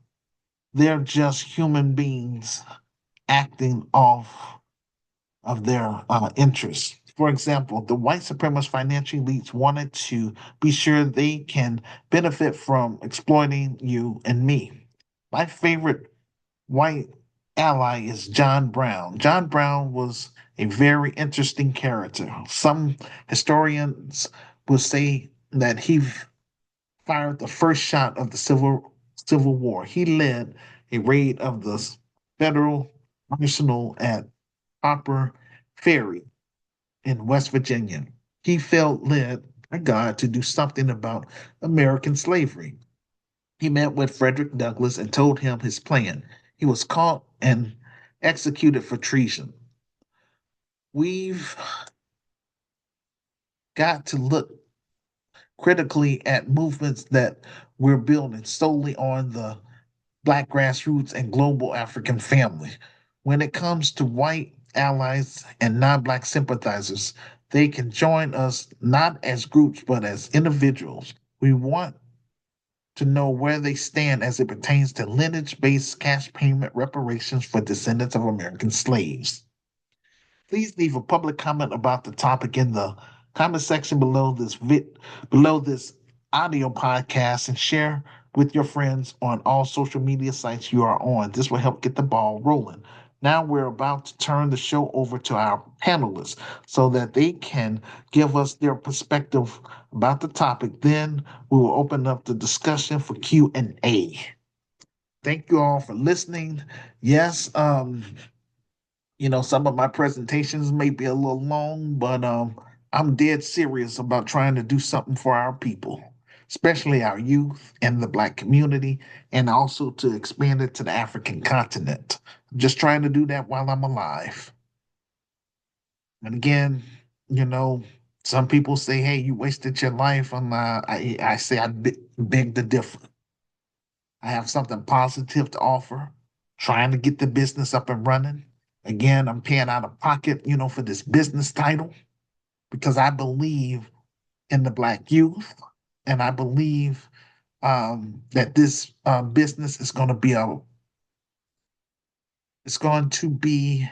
they're just human beings acting off of their interests. For example, the white supremacist financial elites wanted to be sure they can benefit from exploiting you and me. My favorite white ally is John Brown. John Brown was a very interesting character. Some historians will say that he fired the first shot of the Civil War. He led a raid of the federal arsenal at Hopper Ferry in West Virginia. He felt led by God to do something about American slavery. He met with Frederick Douglass and told him his plan. He was caught and executed for treason. We've got to look critically at movements that we're building solely on the Black grassroots and global African family. When it comes to white allies and non Black sympathizers, they can join us not as groups but as individuals. We want to know where they stand as it pertains to lineage based cash payment reparations for descendants of American slaves. Please leave a public comment about the topic in the comment section below this audio podcast and share with your friends on all social media sites you are on. This will help get the ball rolling. Now we're about to turn the show over to our panelists so that they can give us their perspective about the topic. Then we will open up the discussion for Q&A. Thank you all for listening. Yes, some of my presentations may be a little long, but I'm dead serious about trying to do something for our people, especially our youth and the Black community, and also to expand it to the African continent. I'm just trying to do that while I'm alive. And again, you know, some people say, "Hey, you wasted your life." I say beg the differ. I have something positive to offer, trying to get the business up and running. Again, I'm paying out of pocket, for this business title because I believe in the Black youth, and I believe that this business is going to be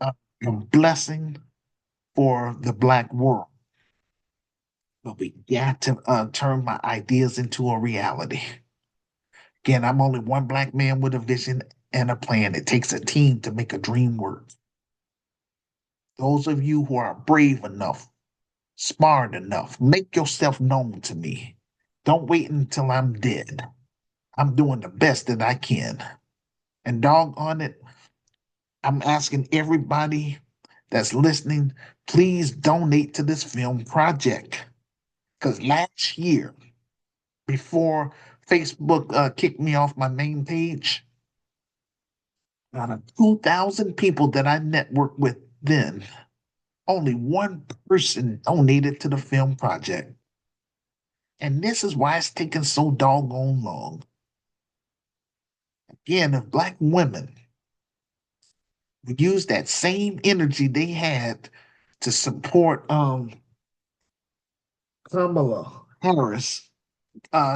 a, a blessing for the Black world. But we got to turn my ideas into a reality. Again, I'm only one Black man with a vision, and a plan. It takes a team to make a dream work. Those of you who are brave enough, smart enough, make yourself known to me. Don't wait until I'm dead. I'm doing the best that I can. And doggone it, I'm asking everybody that's listening, please donate to this film project. Because last year, before Facebook kicked me off my main page, out of 2,000 people that I networked with then, only one person donated to the film project. And this is why it's taking so doggone long. Again, if Black women would use that same energy they had to support Kamala Harris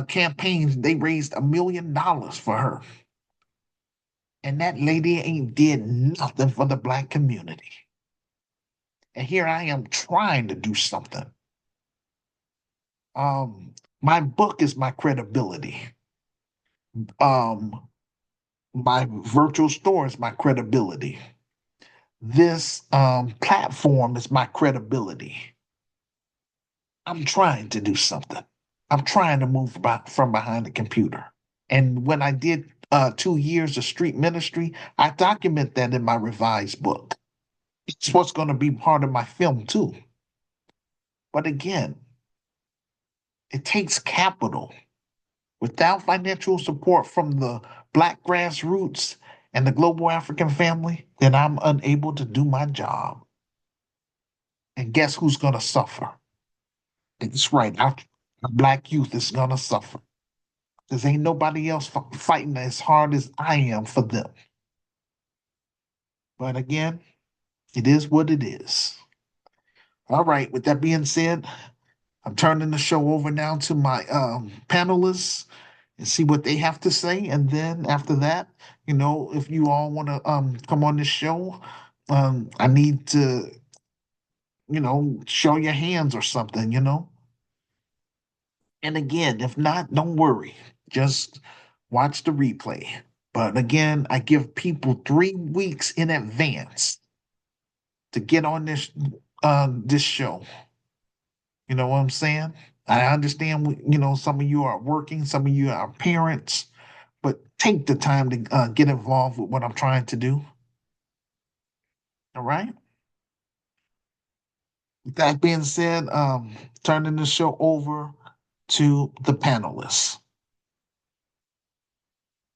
campaigns, they raised $1 million for her. And that lady ain't did nothing for the Black community. And here I am trying to do something. My book is my credibility. Um, my virtual store is my credibility. This platform is my credibility. I'm trying to do something. I'm trying to move from behind the computer. And when I did 2 years of street ministry, I document that in my revised book. It's what's going to be part of my film too. But again, it takes capital. Without financial support from the Black grassroots and the global African family, then I'm unable to do my job. And guess who's going to suffer? It's right. Our Black youth is going to suffer. Because ain't nobody else fighting as hard as I am for them. But again, it is what it is. All right. With that being said, I'm turning the show over now to my panelists and see what they have to say. And then after that, if you all want to come on this show, I need to, show your hands or something. And again, if not, don't worry. Just watch the replay. But again, I give people 3 weeks in advance to get on this show. You know what I'm saying? I understand, some of you are working, some of you are parents, but take the time to get involved with what I'm trying to do. All right. With that being said, turning the show over to the panelists.